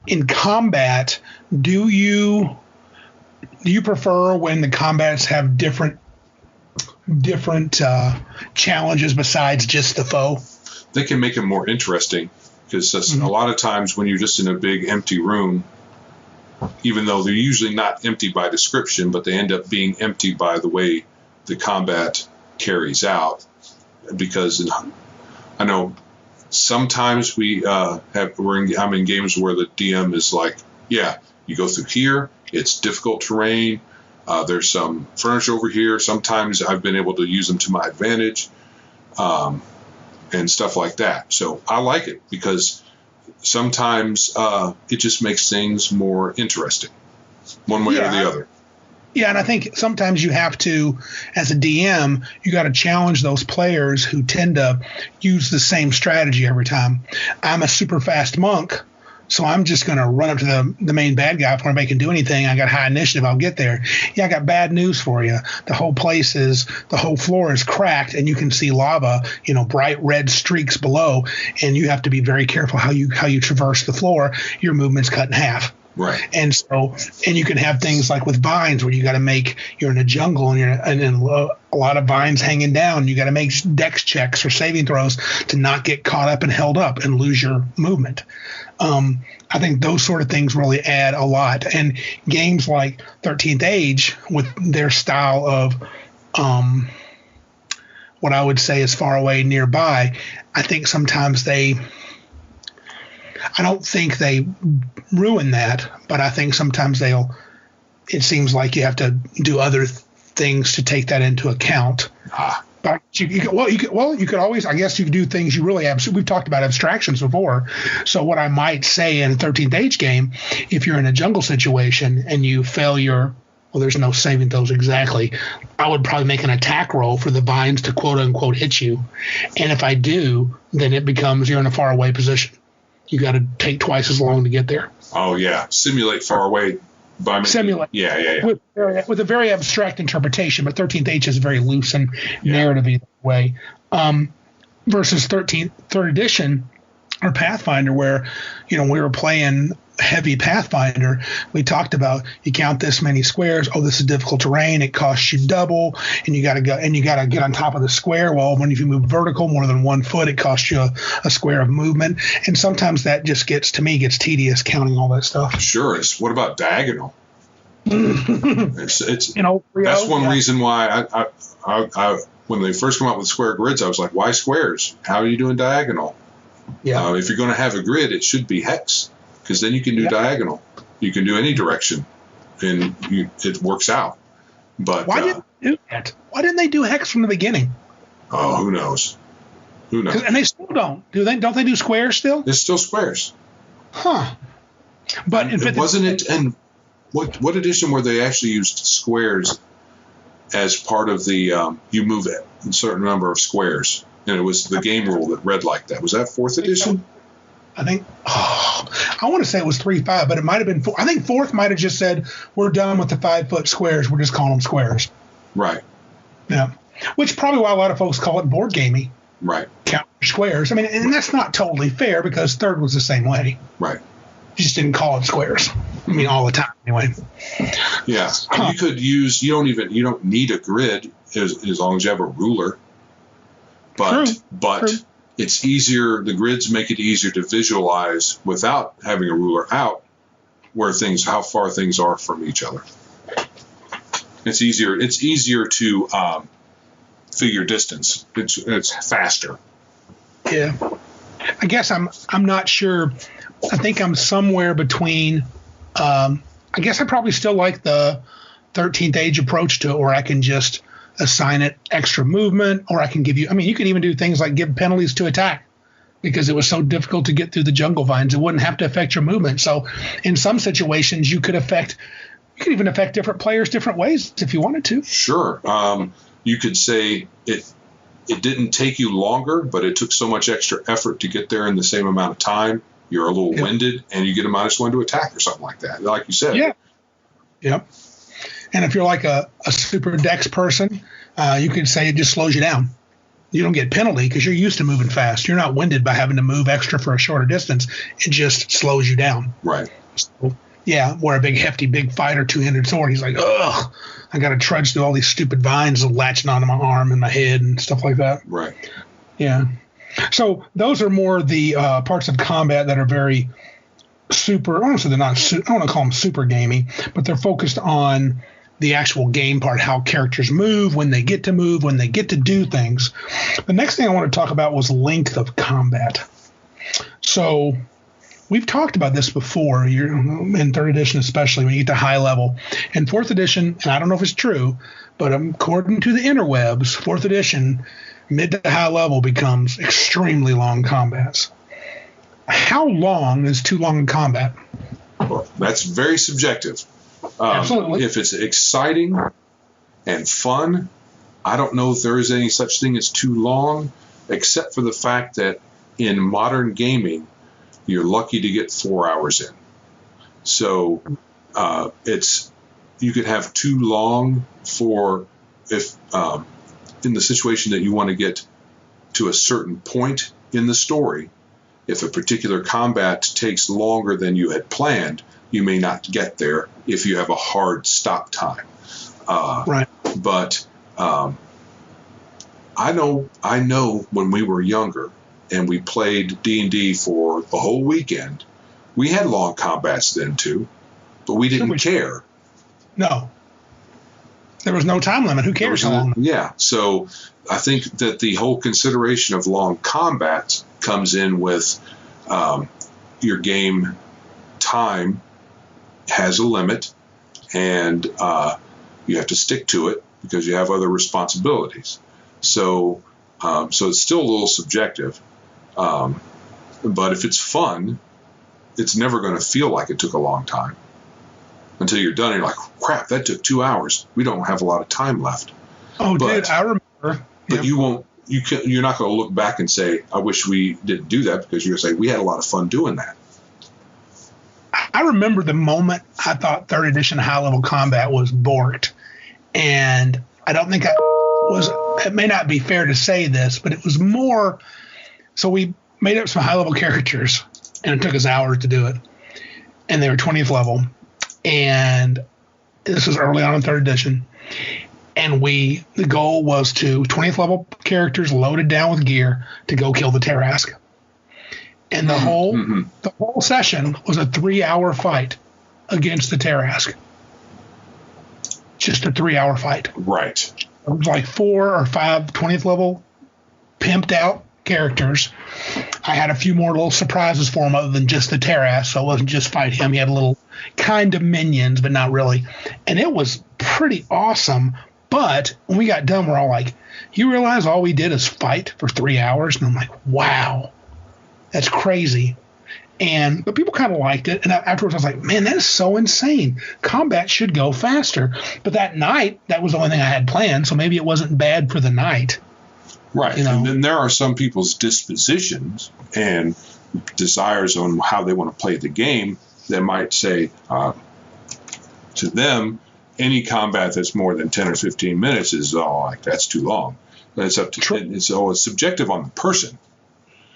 In combat, do you prefer when the combats have different challenges besides just the foe? They can make it more interesting because a lot of times when you're just in a big empty room, even though they're usually not empty by description, but they end up being empty by the way the combat carries out. Because I know sometimes I'm in games where the DM is like, yeah, you go through here, it's difficult terrain, there's some furniture over here. Sometimes I've been able to use them to my advantage, and stuff like that. So I like it because sometimes it just makes things more interesting, one way or the other. Yeah, and I think sometimes you have to, as a DM, you got to challenge those players who tend to use the same strategy every time. I'm a super fast monk, so I'm just going to run up to the main bad guy before anybody can do anything. I got high initiative. I'll get there. Yeah, I got bad news for you. The whole floor is cracked, and you can see lava, bright red streaks below, and you have to be very careful how you traverse the floor. Your movement's cut in half. Right. And you can have things like with vines where you got to you're in a jungle and a lot of vines hanging down. You got to make dex checks or saving throws to not get caught up and held up and lose your movement. I think those sort of things really add a lot. And games like 13th Age with their style of what I would say is far away, nearby, I think sometimes I don't think they ruin that, but I think sometimes it seems like you have to do other things to take that into account. But you could always, I guess you could do things you really have. We've talked about abstractions before. So what I might say in a 13th Age game, if you're in a jungle situation and you fail well, there's no saving those exactly. I would probably make an attack roll for the vines to quote unquote hit you. And if I do, then it becomes you're in a far away position. You got to take twice as long to get there. Oh yeah, simulate far away. Simulate. Yeah. With a very abstract interpretation, but 13th Age is very loose and narrative either way. Versus third edition or Pathfinder, where we were playing heavy Pathfinder, we talked about you count this many squares. Oh, this is difficult terrain. It costs you double, and you got to get on top of the square. Well, if you move vertical more than 1 foot, it costs you a square of movement. And sometimes that just gets tedious counting all that stuff. Sure. What about diagonal? It's that's one reason why I when they first come out with square grids, I was like, why squares? How are you doing diagonal? Yeah. If you're going to have a grid, it should be hex, because then you can do diagonal. You can do any direction, and it works out. But why didn't they do that? Why didn't they do hex from the beginning? Oh, who knows? And they still don't. Do they? Don't they do squares still? It's still squares. Huh. But wasn't it? And what edition where they actually used squares as part of the you move a certain number of squares, and it was the game rule that read like that. Was that 4th edition? I think I want to say it was 3.5, but it might have been 4. I think 4th might have just said we're done with the 5-foot squares. We're just calling them squares. Right. Yeah. Which probably why a lot of folks call it board gaming. Right. Count squares. I mean, and that's not totally fair because 3rd was the same way. Right. You just didn't call it squares. I mean, all the time anyway. Yeah. You could use. You don't need a grid as long as you have a ruler. But True. It's easier. The grids make it easier to visualize without having a ruler out how far things are from each other. It's easier to figure distance. It's faster. Yeah. I guess I'm not sure. I think I'm somewhere between. I guess I probably still like the 13th Age approach to it, where I can just assign it extra movement, or I can give you. I mean, you can even do things like give penalties to attack because it was so difficult to get through the jungle vines. It wouldn't have to affect your movement. So, in some situations, you could even affect different players different ways if you wanted to. Sure. You could say it didn't take you longer, but it took so much extra effort to get there in the same amount of time. You're a little winded, and you get a -1 to attack or something like that, like you said. Yeah. Yep. And if you're like a super dex person, you could say it just slows you down. You don't get penalty because you're used to moving fast. You're not winded by having to move extra for a shorter distance. It just slows you down. Right. So, yeah, where a big fighter, 2-handed sword, he's like, ugh, I got to trudge through all these stupid vines latching onto my arm and my head and stuff like that. Right. Yeah. So those are more the parts of combat that are very super. Honestly, they're not. I don't want to call them super gamey, but they're focused on the actual game part, how characters move, when they get to do things. The next thing I want to talk about was length of combat. So we've talked about this before, in 3rd edition especially, when you get to high level. In 4th edition, and I don't know if it's true, but according to the interwebs, 4th edition, mid to high level becomes extremely long combats. How long is too long in combat? Well, that's very subjective. Absolutely. If it's exciting and fun, I don't know if there is any such thing as too long, except for the fact that in modern gaming, you're lucky to get 4 hours in. So you could have too long if in the situation that you want to get to a certain point in the story. If a particular combat takes longer than you had planned, you may not get there if you have a hard stop time. Right. But I know when we were younger and we played D&D for the whole weekend, we had long combats then too, but we didn't care. No. There was no time limit. Who cares how long? Yeah. So I think that the whole consideration of long combats comes in with your game time has a limit, and you have to stick to it because you have other responsibilities. So so it's still a little subjective. But if it's fun, it's never going to feel like it took a long time until you're done. And you're like, crap, that took 2 hours. We don't have a lot of time left. Oh, dude, I remember. But you're not going to look back and say, I wish we didn't do that, because you're going to say, we had a lot of fun doing that. I remember the moment I thought 3rd edition high-level combat was borked. And I don't think it may not be fair to say this, but it was more, so we made up some high-level characters, and it took us hours to do it. And they were 20th level. And this was early on in 3rd edition. And the goal was to 20th level characters loaded down with gear to go kill the Tarrasque. And the whole session was a 3-hour fight against the Tarrasque. Just a 3-hour fight. Right. It was like 4 or 5 20th level pimped out characters. I had a few more little surprises for him other than just the Tarrasque, so it wasn't just fight him. He had a little kind of minions, but not really. And it was pretty awesome. But when we got done, we're all like, you realize all we did is fight for 3 hours? And I'm like, wow, that's crazy. But people kind of liked it. And afterwards, I was like, man, that is so insane. Combat should go faster. But that night, that was the only thing I had planned, so maybe it wasn't bad for the night. Right. And then there are some people's dispositions and desires on how they want to play the game that might say to them, any combat that's more than 10 or 15 minutes is, that's too long. But it's up to it's subjective on the person.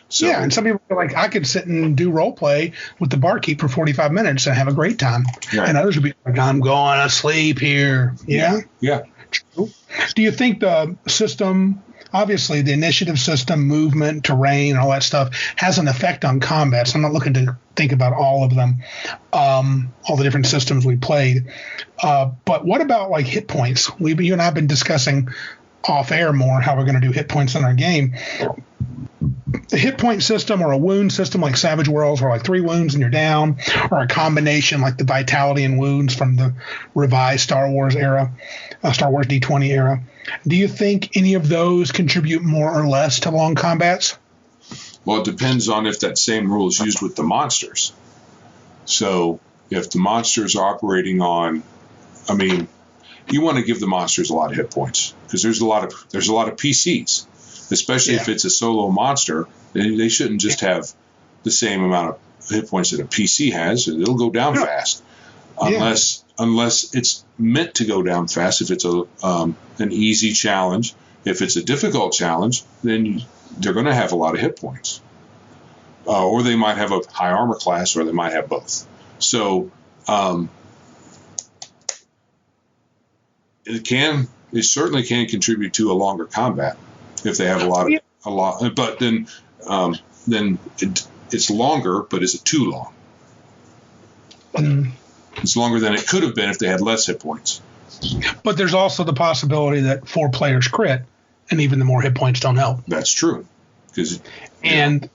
So, yeah, and some people are like, I could sit and do role play with the barkeep for 45 minutes and have a great time. Right. And others would be like, I'm going to sleep here. Yeah. True. Do you think the system, obviously the initiative system, movement, terrain, all that stuff, has an effect on combat? So I'm not looking to think about all of them, all the different systems we played. But what about like hit points? You and I have been discussing off air more how we're going to do hit points in our game. A hit point system or a wound system like Savage Worlds, where like 3 wounds and you're down, or a combination like the Vitality and Wounds from the revised Star Wars era, Star Wars D20 era. Do you think any of those contribute more or less to long combats? Well, it depends on if that same rule is used with the monsters. So if the monsters are operating on, you want to give the monsters a lot of hit points, because there's a lot of PCs. Especially if it's a solo monster, they shouldn't just have the same amount of hit points that a PC has. It'll go down fast, unless it's meant to go down fast. If it's an easy challenge, if it's a difficult challenge, then they're going to have a lot of hit points, or they might have a high armor class, or they might have both. So it certainly can contribute to a longer combat. If they have a lot, but then it's longer, but is it too long? It's longer than it could have been if they had less hit points. But there's also the possibility that 4 players crit, and even the more hit points don't help. That's true, because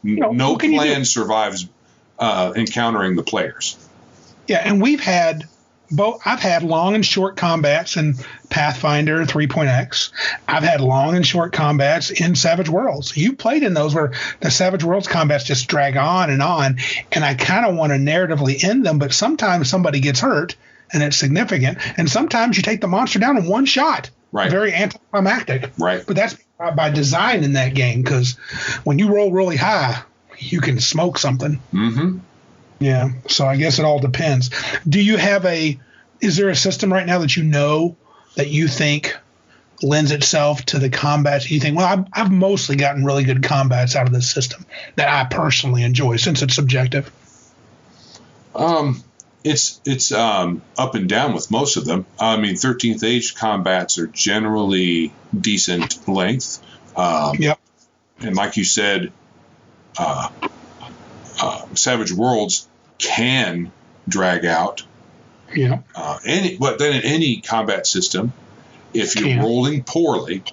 no plan survives encountering the players. Yeah, and we've had both. I've had long and short combats in Pathfinder 3.x. I've had long and short combats in Savage Worlds. You played in those where the Savage Worlds combats just drag on, and I kind of want to narratively end them, but sometimes somebody gets hurt, and it's significant, and sometimes you take the monster down in one shot. Right. Very anticlimactic. Right. But that's by design in that game, because when you roll really high, you can smoke something. Mm-hmm. Yeah, so I guess it all depends. Is there a system right now that that you think lends itself to the combats? You think, well, I've mostly gotten really good combats out of this system that I personally enjoy, since it's subjective. It's up and down with most of them. 13th Age combats are generally decent length. Yep. And like you said, Savage Worlds can drag out. Yeah. But then in any combat system, if you're rolling poorly,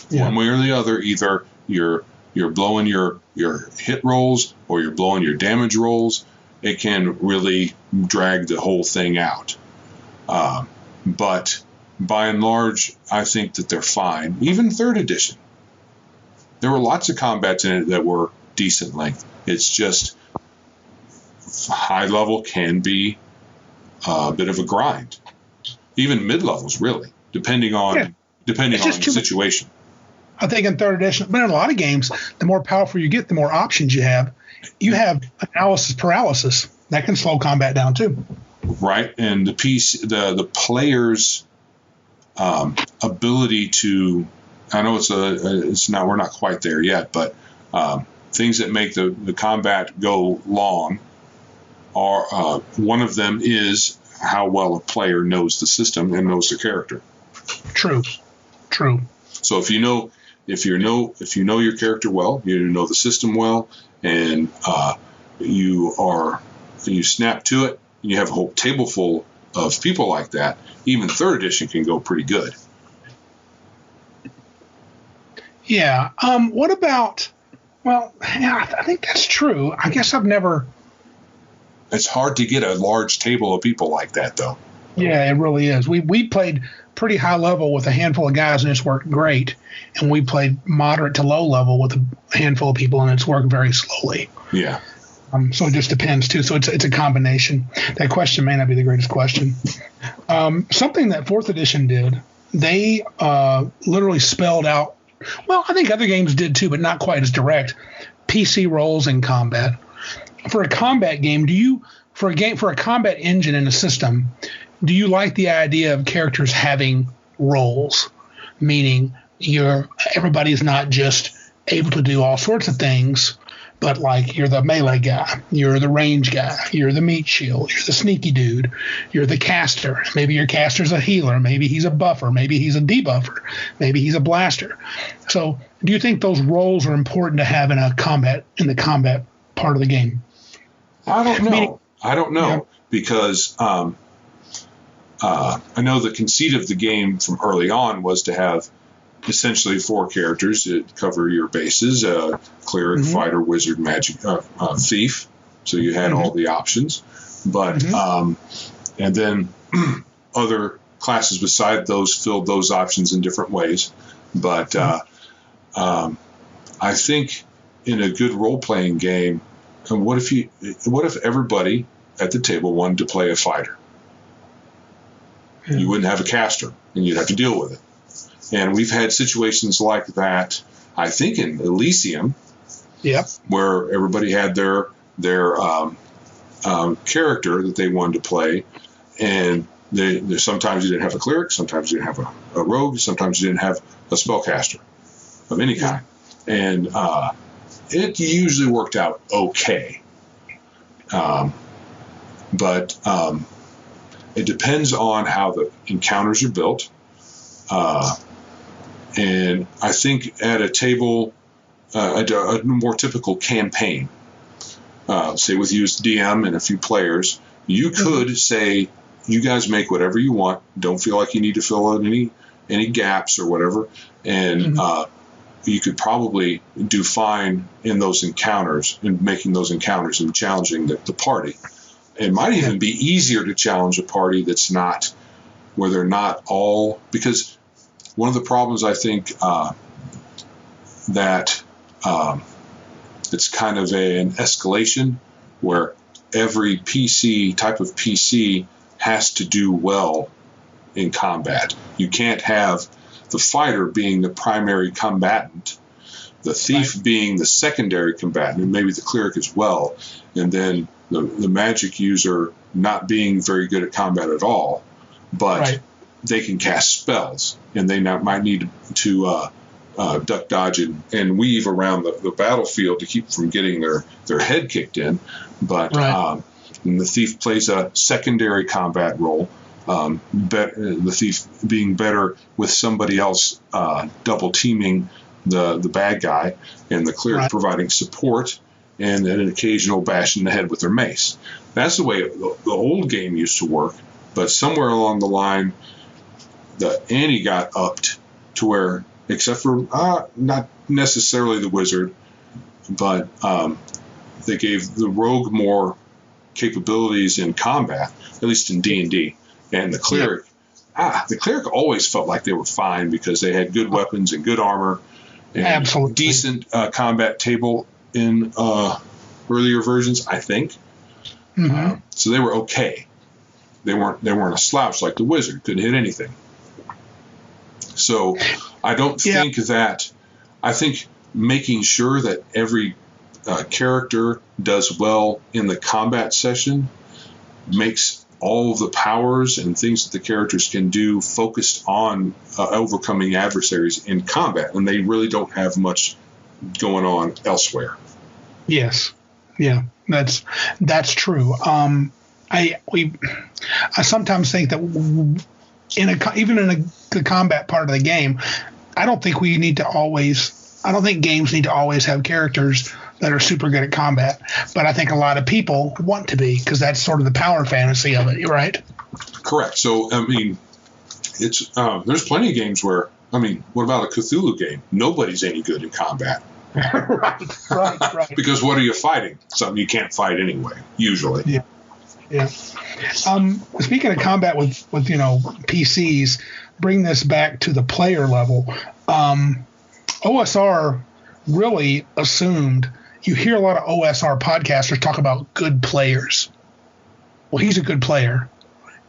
one way or the other, either you're blowing your hit rolls or you're blowing your damage rolls, it can really drag the whole thing out. But by and large, I think that they're fine. Even 3rd edition, There were lots of combats in it that were decent length. It's just high level can be a bit of a grind. Even mid levels, really, depending on the situation. I think in third edition, but in a lot of games, the more powerful you get, the more options you have. You have analysis paralysis that can slow combat down too. Right, and the player's ability to, I know it's not, we're not quite there yet, but things that make the combat go long are one of them is how well a player knows the system and knows the character. True. So if you know your character well, you know the system well, and you snap to it, and you have a whole table full of people like that, even third edition can go pretty good. Yeah. What about? Well, yeah, I think that's true. I guess I've never. It's hard to get a large table of people like that, though. Yeah, it really is. We played pretty high level with a handful of guys, and it's worked great. And we played moderate to low level with a handful of people, and it's worked very slowly. Yeah. So it just depends too. So it's a combination. That question may not be the greatest question. Something that fourth edition did, they literally spelled out. Well, I think other games did too, but not quite as direct. PC roles in combat. For a combat game, for a combat engine in a system, do you like the idea of characters having roles, meaning everybody's not just able to do all sorts of things, but like you're the melee guy, you're the range guy, you're the meat shield, you're the sneaky dude, you're the caster. Maybe your caster's a healer, maybe he's a buffer, maybe he's a debuffer, maybe he's a blaster. So do you think those roles are important to have in the combat part of the game? I don't know. Yeah. Because I know the conceit of the game from early on was to have essentially 4 characters that cover your bases: cleric, fighter, wizard, magic, thief. So you had all the options, but and then other classes beside those filled those options in different ways. But I think in a good role-playing game, what if everybody at the table wanted to play a fighter? You wouldn't have a caster, and you'd have to deal with it. And we've had situations like that, I think, in Elysium, where everybody had their character that they wanted to play, and sometimes you didn't have a cleric, sometimes you didn't have a rogue, sometimes you didn't have a spellcaster of any kind, and it usually worked out okay. But it depends on how the encounters are built. And I think at a table, a more typical campaign, say with you as DM and a few players, you could say, you guys make whatever you want. Don't feel like you need to fill in any gaps or whatever. And you could probably do fine in those encounters, in making those encounters and challenging the party. It might even be easier to challenge a party that's not, where they're not all, because one of the problems I think that it's kind of an escalation where every type of PC has to do well in combat. You can't have the fighter being the primary combatant, the thief being the secondary combatant, and maybe the cleric as well, and then the magic user not being very good at combat at all, but they can cast spells, and they might need to duck, dodge, and weave around the battlefield to keep from getting their head kicked in. But and the thief plays a secondary combat role, the thief being better with somebody else double teaming the bad guy, and the cleric providing support and an occasional bash in the head with their mace. That's the way the old game used to work, but somewhere along the line, the ante got upped to where, except for not necessarily the wizard, but they gave the rogue more capabilities in combat, at least in D&D, and the cleric. The cleric always felt like they were fine because they had good weapons and good armor, And Absolutely. Decent combat table in earlier versions, I think. Mm-hmm. So they were okay. They weren't a slouch like the wizard. Couldn't hit anything. So I don't think that. I think making sure that every character does well in the combat session makes all of the powers and things that the characters can do focused on overcoming adversaries in combat, and they really don't have much going on elsewhere. Yes. Yeah, that's true. I sometimes think that even in the combat part of the game, I don't think games need to always have characters that are super good at combat. But I think a lot of people want to be, because that's sort of the power fantasy of it, right? Correct. So I mean, it's there's plenty of games where what about a Cthulhu game? Nobody's any good in combat. right. Because what are you fighting? Something you can't fight anyway, usually. Yeah. Speaking of combat with PCs, bring this back to the player level. OSR really assumed. You hear a lot of OSR podcasters talk about good players. Well, he's a good player,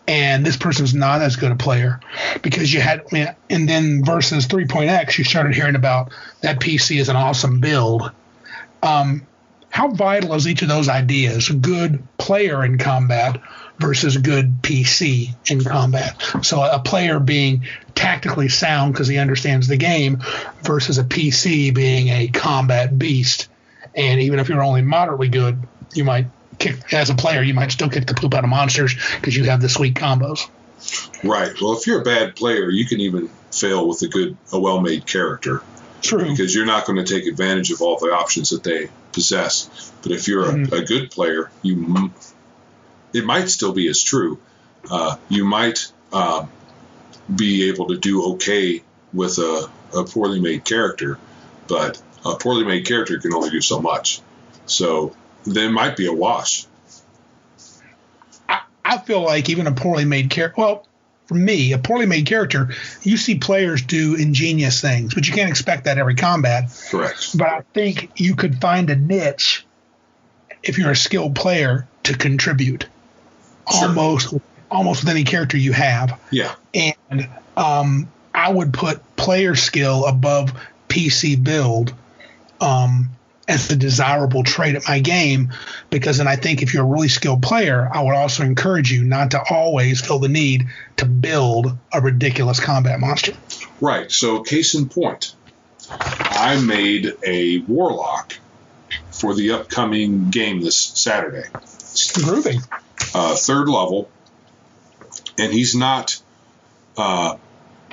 and this person's not as good a player, because you had, and then versus 3.x, you started hearing about that PC is an awesome build. How vital is each of those ideas? A good player in combat versus good PC in combat. So a player being tactically sound because he understands the game versus a PC being a combat beast. And even if you're only moderately good, you might as a player, you might still kick the poop out of monsters because you have the sweet combos. Right. Well, if you're a bad player, you can even fail with a well-made character. True. Because you're not going to take advantage of all the options that they possess. But if you're a good player, it might still be as true. You might be able to do okay with a poorly made character, but a poorly made character can only do so much. So there might be a wash. I feel like even a poorly made character, well, for me, a poorly made character, you see players do ingenious things, but you can't expect that every combat. Correct. But I think you could find a niche if you're a skilled player to contribute. Sure. Almost with any character you have. Yeah. And I would put player skill above PC build as the desirable trait of my game, because then I think if you're a really skilled player, I would also encourage you not to always feel the need to build a ridiculous combat monster. Right. So case in point, I made a warlock for the upcoming game this Saturday. Groovy. Third level, and he's not.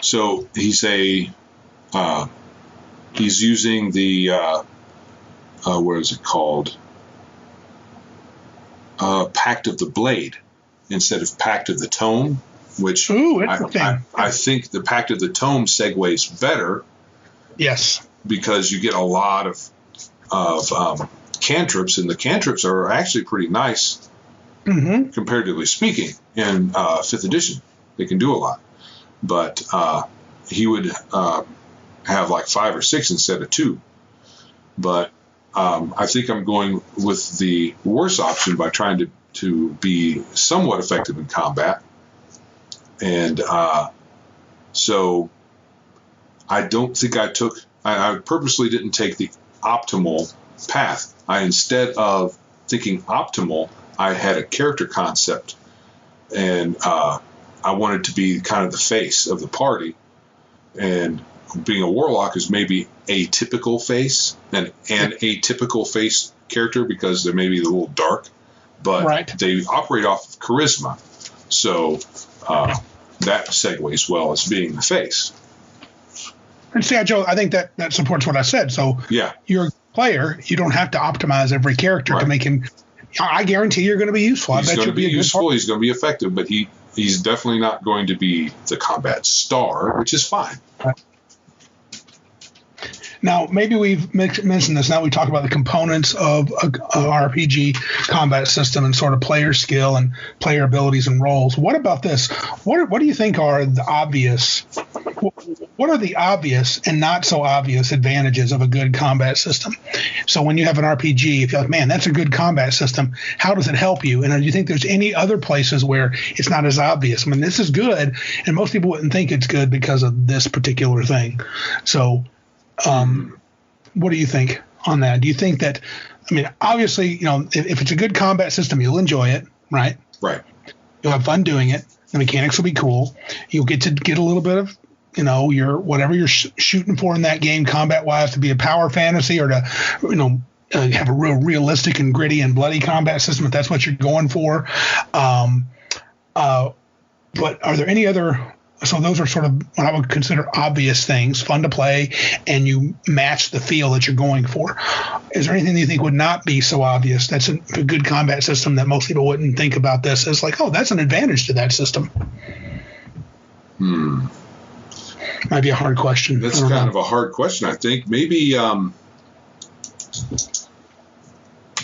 So he's he's using the what is it called? Pact of the Blade instead of Pact of the Tome, which I think the Pact of the Tome segues better. Yes, because you get a lot of cantrips, and the cantrips are actually pretty nice. Mm-hmm. Comparatively speaking, in 5th edition, they can do a lot. But he would have like 5 or 6 instead of 2. But I think I'm going with the worse option by trying to be somewhat effective in combat. And so I don't think I purposely didn't take the optimal path. Instead of thinking optimal, I had a character concept, and I wanted to be kind of the face of the party. And being a warlock is maybe a typical face and atypical face character, because they may be a little dark, but they operate off of charisma. So that segues well as being the face. And see, Joe, I think that supports what I said. So you're a player, you don't have to optimize every character to make him. I guarantee you're going to be useful. He's going to be useful. He's going to be effective, but he's definitely not going to be the combat star, which is fine. Now, maybe we've mentioned this. Now we talk about the components of a RPG combat system and sort of player skill and player abilities and roles. What about this? What do you think are the obvious? What are the obvious and not so obvious advantages of a good combat system? So when you have an RPG, if you're like, man, that's a good combat system, how does it help you? And do you think there's any other places where it's not as obvious? I mean, this is good, and most people wouldn't think it's good because of this particular thing. So what do you think on that? Do you think that, I mean, obviously, if it's a good combat system, you'll enjoy it, right? Right. You'll have fun doing it. The mechanics will be cool. You'll get a little bit of, your whatever you're shooting for in that game, combat-wise, to be a power fantasy or to, have a real realistic and gritty and bloody combat system if that's what you're going for. But are there any other? So those are sort of what I would consider obvious things, fun to play, and you match the feel that you're going for. Is there anything that you think would not be so obvious? That's a good combat system that most people wouldn't think about this as like, oh, that's an advantage to that system. Might be a hard question. That's kind of a hard question, I think. Maybe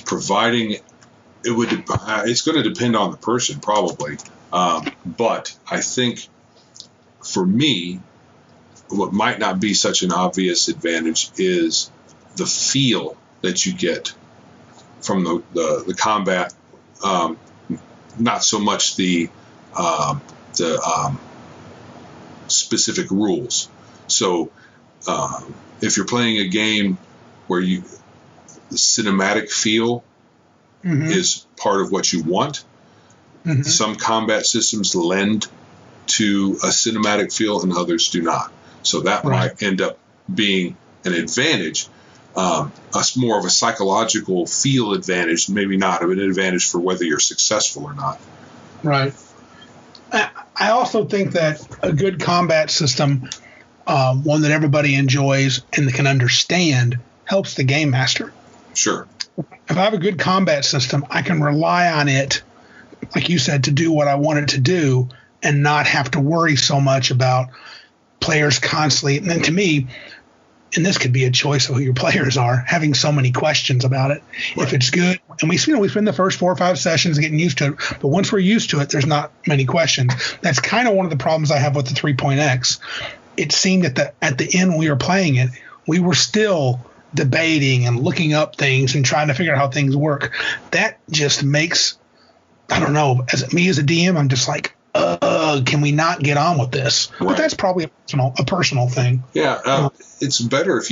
providing it's going to depend on the person probably. But I think for me, what might not be such an obvious advantage is the feel that you get from the combat, not so much the specific rules. So if you're playing a game where the cinematic feel is part of what you want, some combat systems lend to a cinematic feel and others do not. So that might end up being an advantage, more of a psychological feel advantage, maybe not an advantage for whether you're successful or not. Right. I also think that a good combat system, one that everybody enjoys and can understand, helps the game master. Sure. If I have a good combat system, I can rely on it, like you said, to do what I want it to do and not have to worry so much about players constantly. And then to me, and this could be a choice of who your players are, having so many questions about it. Right. If it's good, and we spend the first 4 or 5 sessions getting used to it, but once we're used to it, there's not many questions. That's kind of one of the problems I have with the 3.x. It seemed at the end when we were playing it, we were still debating and looking up things and trying to figure out how things work. That just makes, I don't know, as a DM, I'm just like, can we not get on with this? Right. But that's probably a personal thing. Yeah, it's better if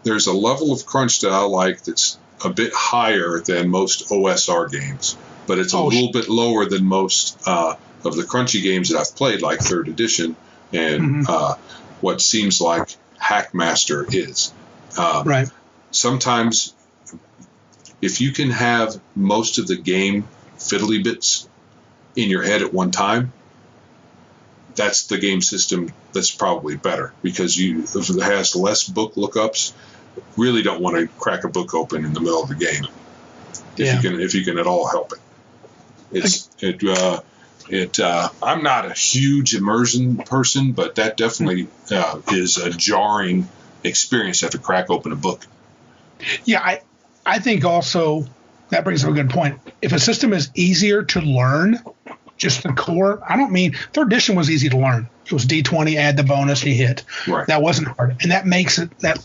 there's a level of crunch that I like that's a bit higher than most OSR games, but it's a little bit lower than most of the crunchy games that I've played, like 3rd edition and what seems like Hackmaster is. Right. Sometimes if you can have most of the game fiddly bits in your head at one time, that's the game system that's probably better, because if it has less book lookups, really don't want to crack a book open in the middle of the game if you can at all help it. I'm not a huge immersion person, but that definitely is a jarring experience to have to crack open a book. Yeah, I think also that brings up a good point. If a system is easier to learn, just the core, I don't mean 3rd edition was easy to learn. It was D20, add the bonus, you hit. Right. That wasn't hard. And that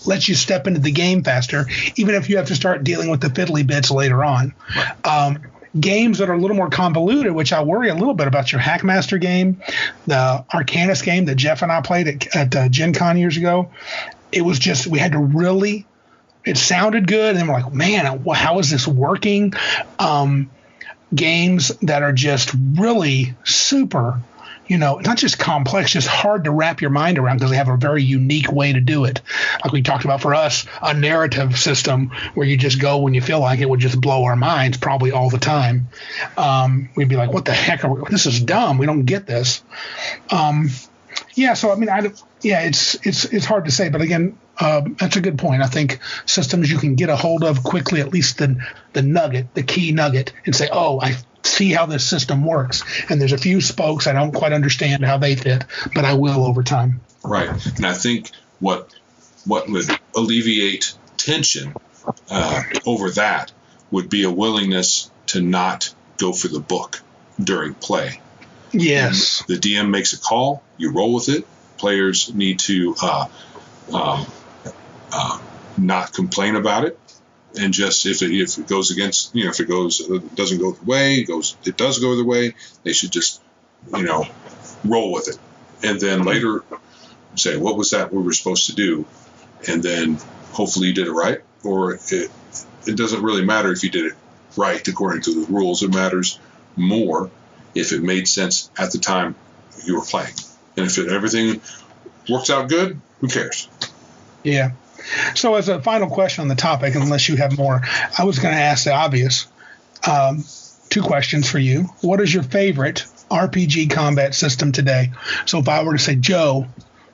lets you step into the game faster, even if you have to start dealing with the fiddly bits later on. Right. Games that are a little more convoluted, which I worry a little bit about, your Hackmaster game, the Arcanist game that Jeff and I played at Gen Con years ago. It was just, we had to really, it sounded good, and then we're like, man, how is this working? Games that are just really super, not just complex, just hard to wrap your mind around because they have a very unique way to do it. Like we talked about, for us, a narrative system where you just go when you feel like it would just blow our minds probably all the time. We'd be like, what the heck this is dumb. We don't get this. So I mean, it's hard to say, but again, that's a good point. I think systems you can get a hold of quickly, at least the key nugget, and say, oh, I see how this system works. And there's a few spokes I don't quite understand how they fit, but I will over time. Right. And I think what what would alleviate tension over that would be a willingness to not go for the book during play. Yes. And the DM makes a call, you roll with it. Players need to not complain about it, and just if it goes against, if it doesn't go the way, it does go the way, they should just roll with it, and then later say, what was that we were supposed to do, and then hopefully you did it right, or it doesn't really matter if you did it right according to the rules. It matters more if it made sense at the time you were playing, and if everything works out good, who cares? Yeah. So as a final question on the topic, unless you have more, I was going to ask the obvious. 2 questions for you. What is your favorite RPG combat system today? So if I were to say, Joe,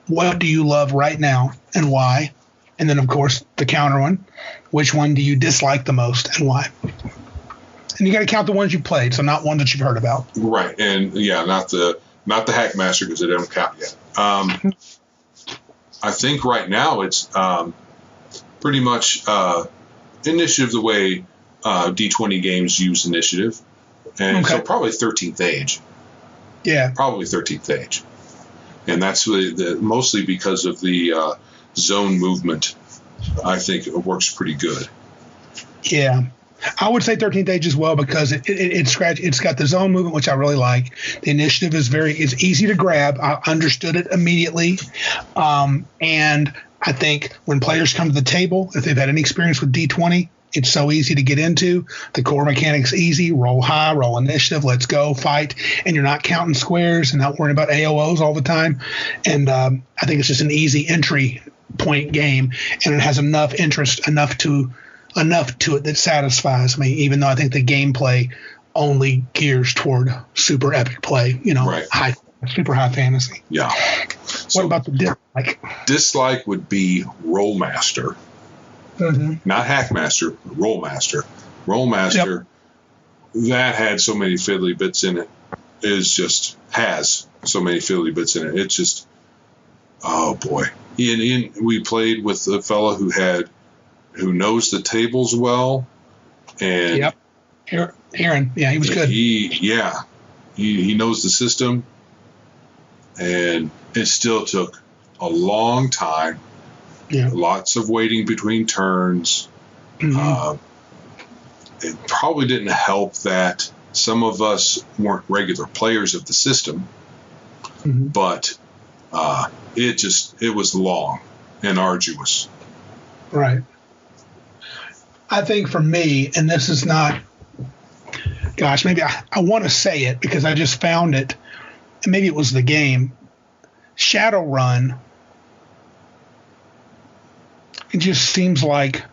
what do you love right now and why? And then, of course, the counter one. Which one do you dislike the most and why? And you got to count the ones you played, so not ones that you've heard about. Right, and not the Hackmaster, because they don't count yet. I think right now it's pretty much initiative the way D20 games use initiative, and so probably 13th Age. Yeah, probably 13th Age, and that's mostly because of the zone movement. I think it works pretty good. Yeah. I would say 13th Age as well, because it's got the zone movement, which I really like. The initiative is easy to grab. I understood it immediately. And I think when players come to the table, if they've had any experience with D20, it's so easy to get into. The core mechanic's easy. Roll high, roll initiative, let's go, fight. And you're not counting squares and not worrying about AOs all the time. And I think it's just an easy entry point game, and it has enough interest, enough to it that satisfies me, even though I think the gameplay only gears toward super epic play, right. Super high fantasy. Yeah. What about the dislike? Dislike would be Rollmaster. Mm-hmm. Not Hackmaster, Rollmaster. Rollmaster, that had so many fiddly bits in it, has so many fiddly bits in it. It's just, oh boy. We played with a fellow who knows the tables well, and Aaron, he was good. He knows the system, and it still took a long time. Yeah, lots of waiting between turns. Mm-hmm. It probably didn't help that some of us weren't regular players of the system, mm-hmm. but it was long and arduous. Right. I think for me, and this is not, maybe I want to say it because I just found it, and maybe it was the game, Shadowrun. It just seems like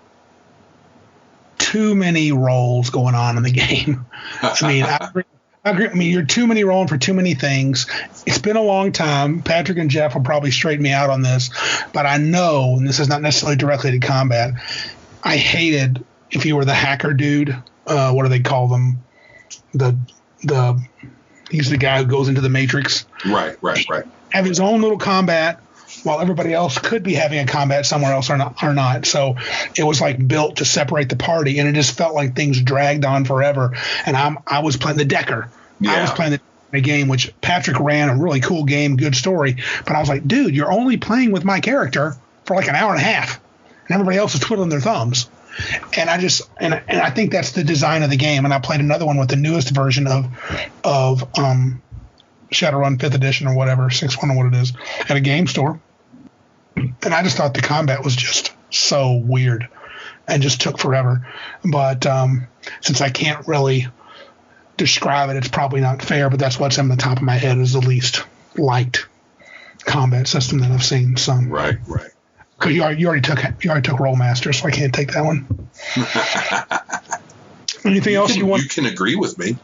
too many roles going on in the game. I agree. You're too many rolling for too many things. It's been a long time. Patrick and Jeff will probably straighten me out on this, but I know, and this is not necessarily directly to combat, I hated if you were the hacker dude. What do they call them? He's the guy who goes into the Matrix. Right. Have his own little combat while everybody else could be having a combat somewhere else or not. So it was like built to separate the party, and it just felt like things dragged on forever. And I was playing the Decker. Yeah. I was playing the game, which Patrick ran, a really cool game, good story. But I was like, dude, you're only playing with my character for like an hour and a half, and everybody else is twiddling their thumbs. And I think that's the design of the game. And I played another one with the newest version of Shadowrun 5th edition or whatever, 6.1 or what it is, at a game store. And I just thought the combat was just so weird and just took forever. But since I can't really describe it, it's probably not fair, but that's what's on the top of my head is the least liked combat system that I've seen. So right. Because you already took Rollmaster, so I can't take that one. Anything else you want? You can agree with me.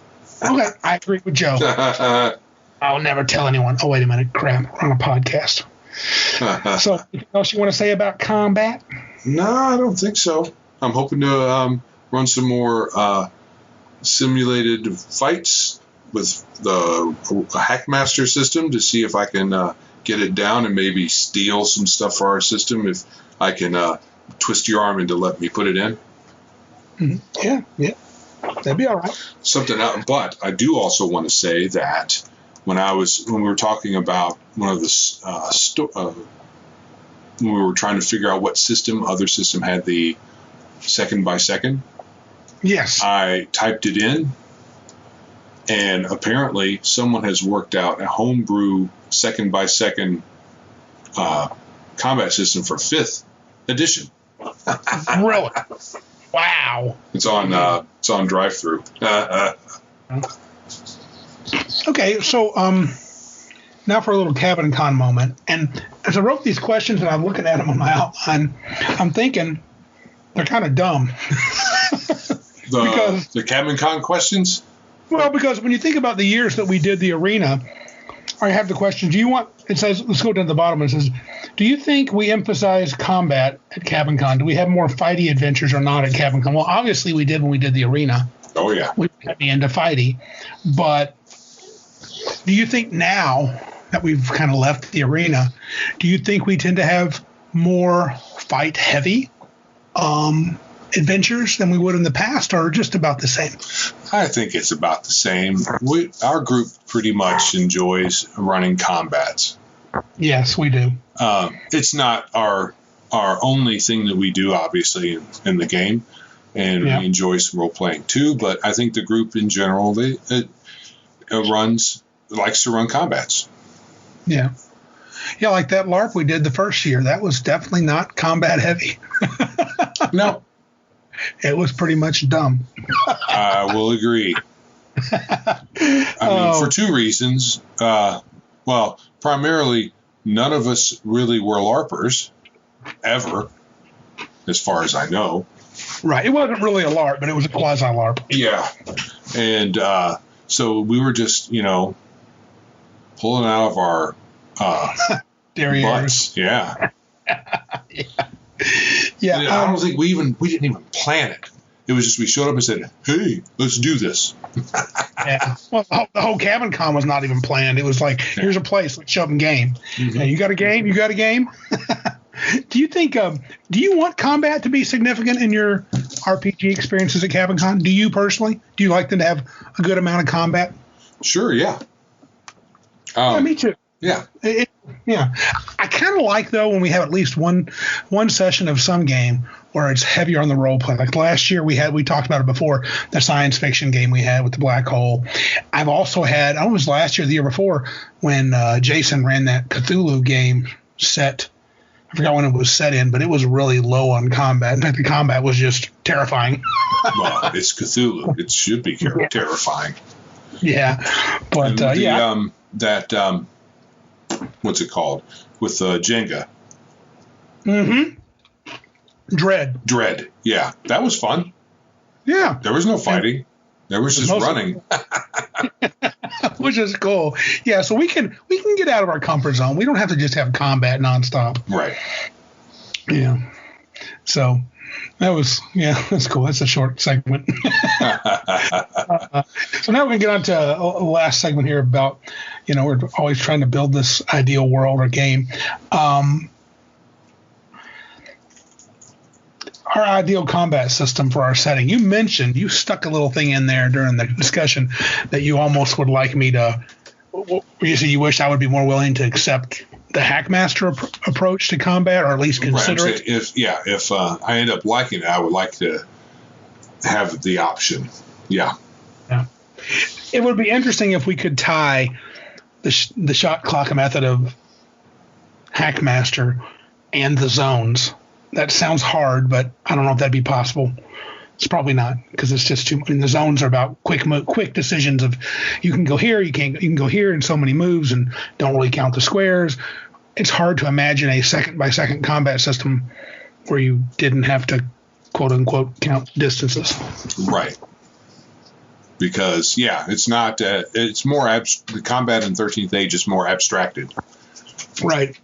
Okay, I agree with Joe. I'll never tell anyone. Oh, wait a minute. Crap. We're on a podcast. So, anything else you want to say about combat? No, I don't think so. I'm hoping to run some more simulated fights with the Hackmaster system to see if I can get it down and maybe steal some stuff for our system if I can twist your arm into let me put it in. Mm-hmm. Yeah, that'd be all right. Something else, but I do also want to say that when we were talking about one of the when we were trying to figure out what other system had the second by second. Yes. I typed it in, and apparently someone has worked out a homebrew second by second combat system for 5th edition. Really? Wow. It's on drive-through. Okay, so now for a little Cabin Con moment. And as I wrote these questions and I'm looking at them on my outline, I'm thinking they're kind of dumb. The Cabin Con questions? Well, because when you think about the years that we did the arena, I have the question, it says, let's go down to the bottom, it says, do you think we emphasize combat at Cabin Con? Do we have more fighty adventures or not at Cabin Con? Well, obviously we did when we did the arena. Oh, yeah. We were heavy into fighty. But do you think now that we've kind of left the arena, do you think we tend to have more fight-heavy adventures than we would in the past, or just about the same? I think it's about the same. Our group pretty much enjoys running combats. Yes, we do. It's not our only thing that we do, obviously, in the game, and we enjoy some role playing too. But I think the group in general likes to run combats. Yeah, like that LARP we did the first year. That was definitely not combat heavy. No. It was pretty much dumb. I will agree. I mean, for 2 reasons. Well, primarily, none of us really were LARPers, ever, as far as I know. Right. It wasn't really a LARP, but it was a quasi-LARP. Yeah. And so we were just, pulling out of our derrieres. Yeah. Yeah. I don't think we didn't even plan it. It was just we showed up and said, "Hey, let's do this." Yeah. Well, the whole Cabin Con was not even planned. It was like, here's a place, let's show them game. Mm-hmm. You got a game? You got a game? Do you think? Do you want combat to be significant in your RPG experiences at Cabin Con? Do you personally? Do you like them to have a good amount of combat? Sure. Yeah. Yeah, me too. Yeah. Yeah. I kind of like, though, when we have at least one session of some game where it's heavier on the role play. Like last year we talked about it before, the science fiction game we had with the black hole. I've also had, I don't know if it was last year or the year before, when Jason ran that Cthulhu game set. I forgot when it was set in, but it was really low on combat. In fact, the combat was just terrifying. Well, it's Cthulhu. It should be terrifying. Yeah. But, what's it called? With Jenga. Mm-hmm. Dread. Yeah. That was fun. Yeah. There was no fighting. There was just running. Which is cool. Yeah, so we can get out of our comfort zone. We don't have to just have combat nonstop. Right. Yeah. So that's cool. That's a short segment. So now we can get on to a last segment here about, we're always trying to build this ideal world or game. Our ideal combat system for our setting. You stuck a little thing in there during the discussion that you almost would like me to, you said you wish I would be more willing to accept the Hackmaster approach to combat, or at least consider it. If I end up liking it, I would like to have the option. Yeah. It would be interesting if we could tie the shot clock method of Hackmaster and the zones. That sounds hard, but I don't know if that'd be possible. It's probably not, because it's just too. I mean, the zones are about quick decisions of you can go here, you can go here in so many moves, and don't really count the squares. It's hard to imagine a second by second combat system where you didn't have to quote unquote count distances. Right. Because it's not. It's more the combat in 13th Age is more abstracted. Right.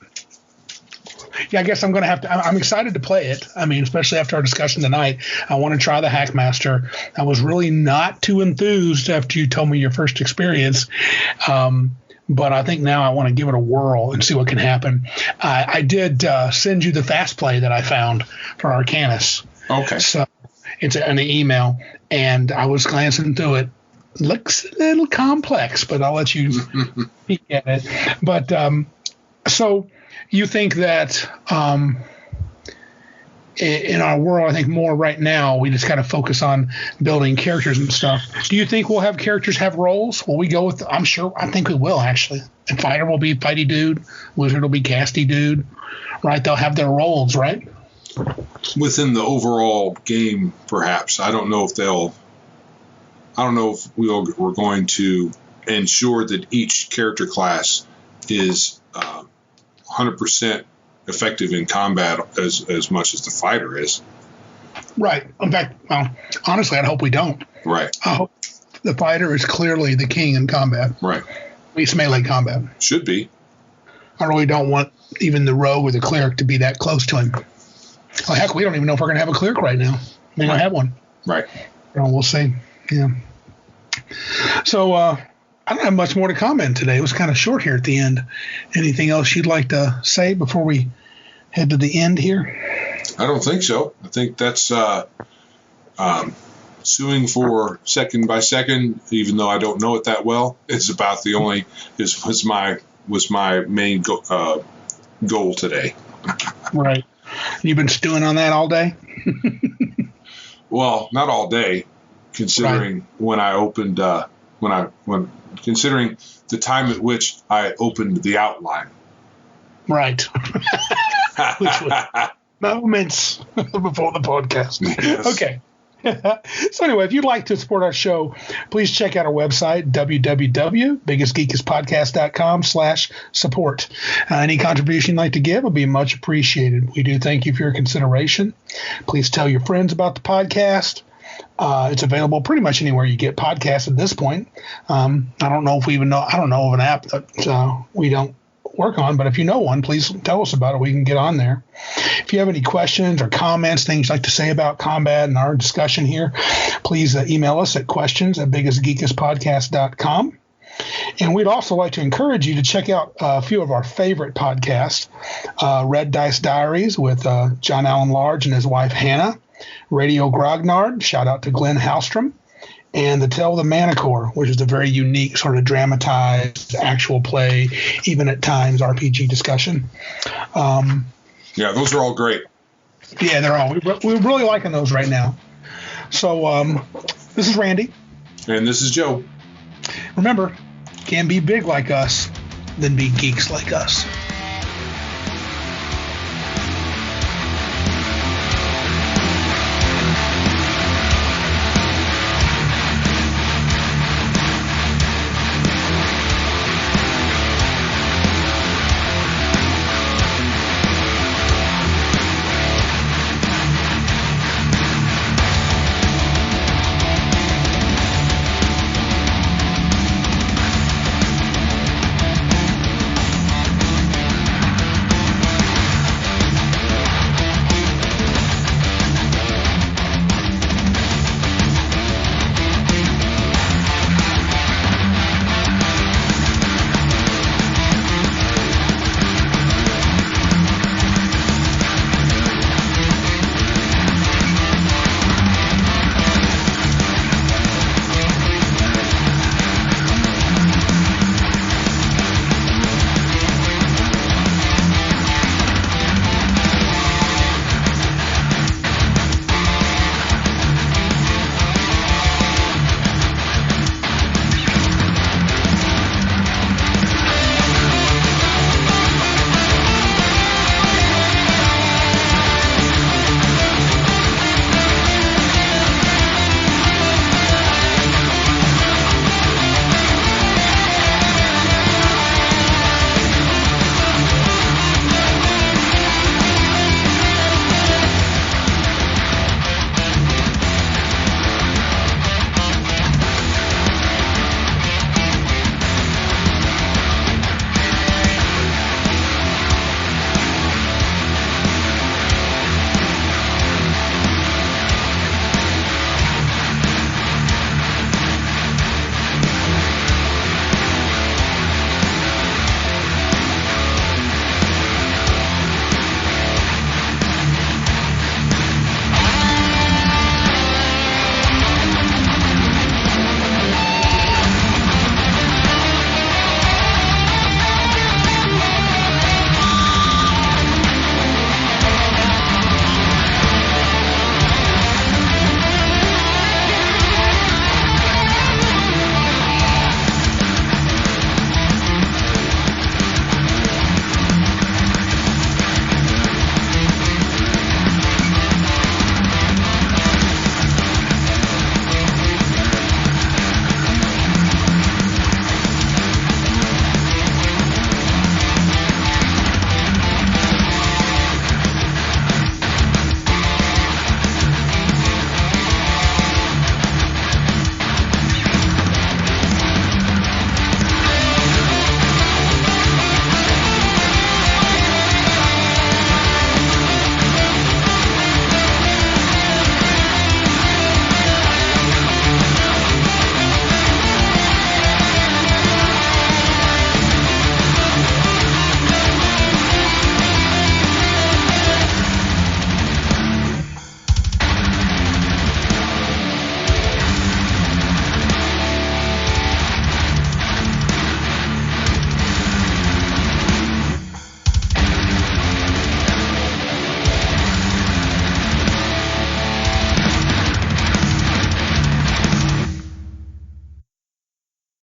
Yeah, I guess I'm going to have to. I'm excited to play it. I mean, especially after our discussion tonight. I want to try the Hackmaster. I was really not too enthused after you told me your first experience. but I think now I want to give it a whirl and see what can happen. I did send you the fast play that I found for Arcanus. Okay. So it's an email, and I was glancing through it. Looks a little complex, but I'll let you peek at it. But so you think that in our world, I think more right now, we just kind of focus on building characters and stuff. Do you think we'll have characters have roles? Will we go with, I think we will, actually. And fighter will be fighty dude. Wizard will be casty dude. Right? They'll have their roles, right? Within the overall game, perhaps. I don't know if we're going to ensure that each character class is 100% effective in combat as much as the fighter is. Right. In fact, honestly, I hope we don't. Right. I hope the fighter is clearly the king in combat. Right. At least melee combat. Should be. I really don't want even the rogue or the cleric to be that close to him. Well, heck, we don't even know if we're going to have a cleric right now. We don't have one. Right. Well, we'll see. Yeah. So I don't have much more to comment today. It was kind of short here at the end. Anything else you'd like to say before we head to the end here? I don't think so. I think that's suing for second by second, even though I don't know it that well. It's about the only was my main goal today. Right. You've been stewing on that all day? Well, not all day, considering when I opened considering the time at which I opened the outline. Right. Which was moments before the podcast. Yes. Okay. So anyway, if you'd like to support our show, please check out our website, www.biggestgeekispodcast.com/support. Any contribution you'd like to give will be much appreciated. We do thank you for your consideration. Please tell your friends about the podcast. It's available pretty much anywhere you get podcasts at this point. I don't know of an app that we don't work on, but if you know one, please tell us about it. We can get on there. If you have any questions or comments, things you'd like to say about combat and our discussion here, please email us at questions@biggestgeekispodcast.com. And we'd also like to encourage you to check out a few of our favorite podcasts, Red Dice Diaries with John Allen Large and his wife Hannah, Radio Grognard, shout out to Glenn Hallstrom, and The Tale of the Manicore, which is a very unique sort of dramatized actual play, even at times RPG discussion. Yeah, those are all great. Yeah, they're all. We're really liking those right now. So this is Randy. And this is Joe. Remember, can be big like us, then be geeks like us.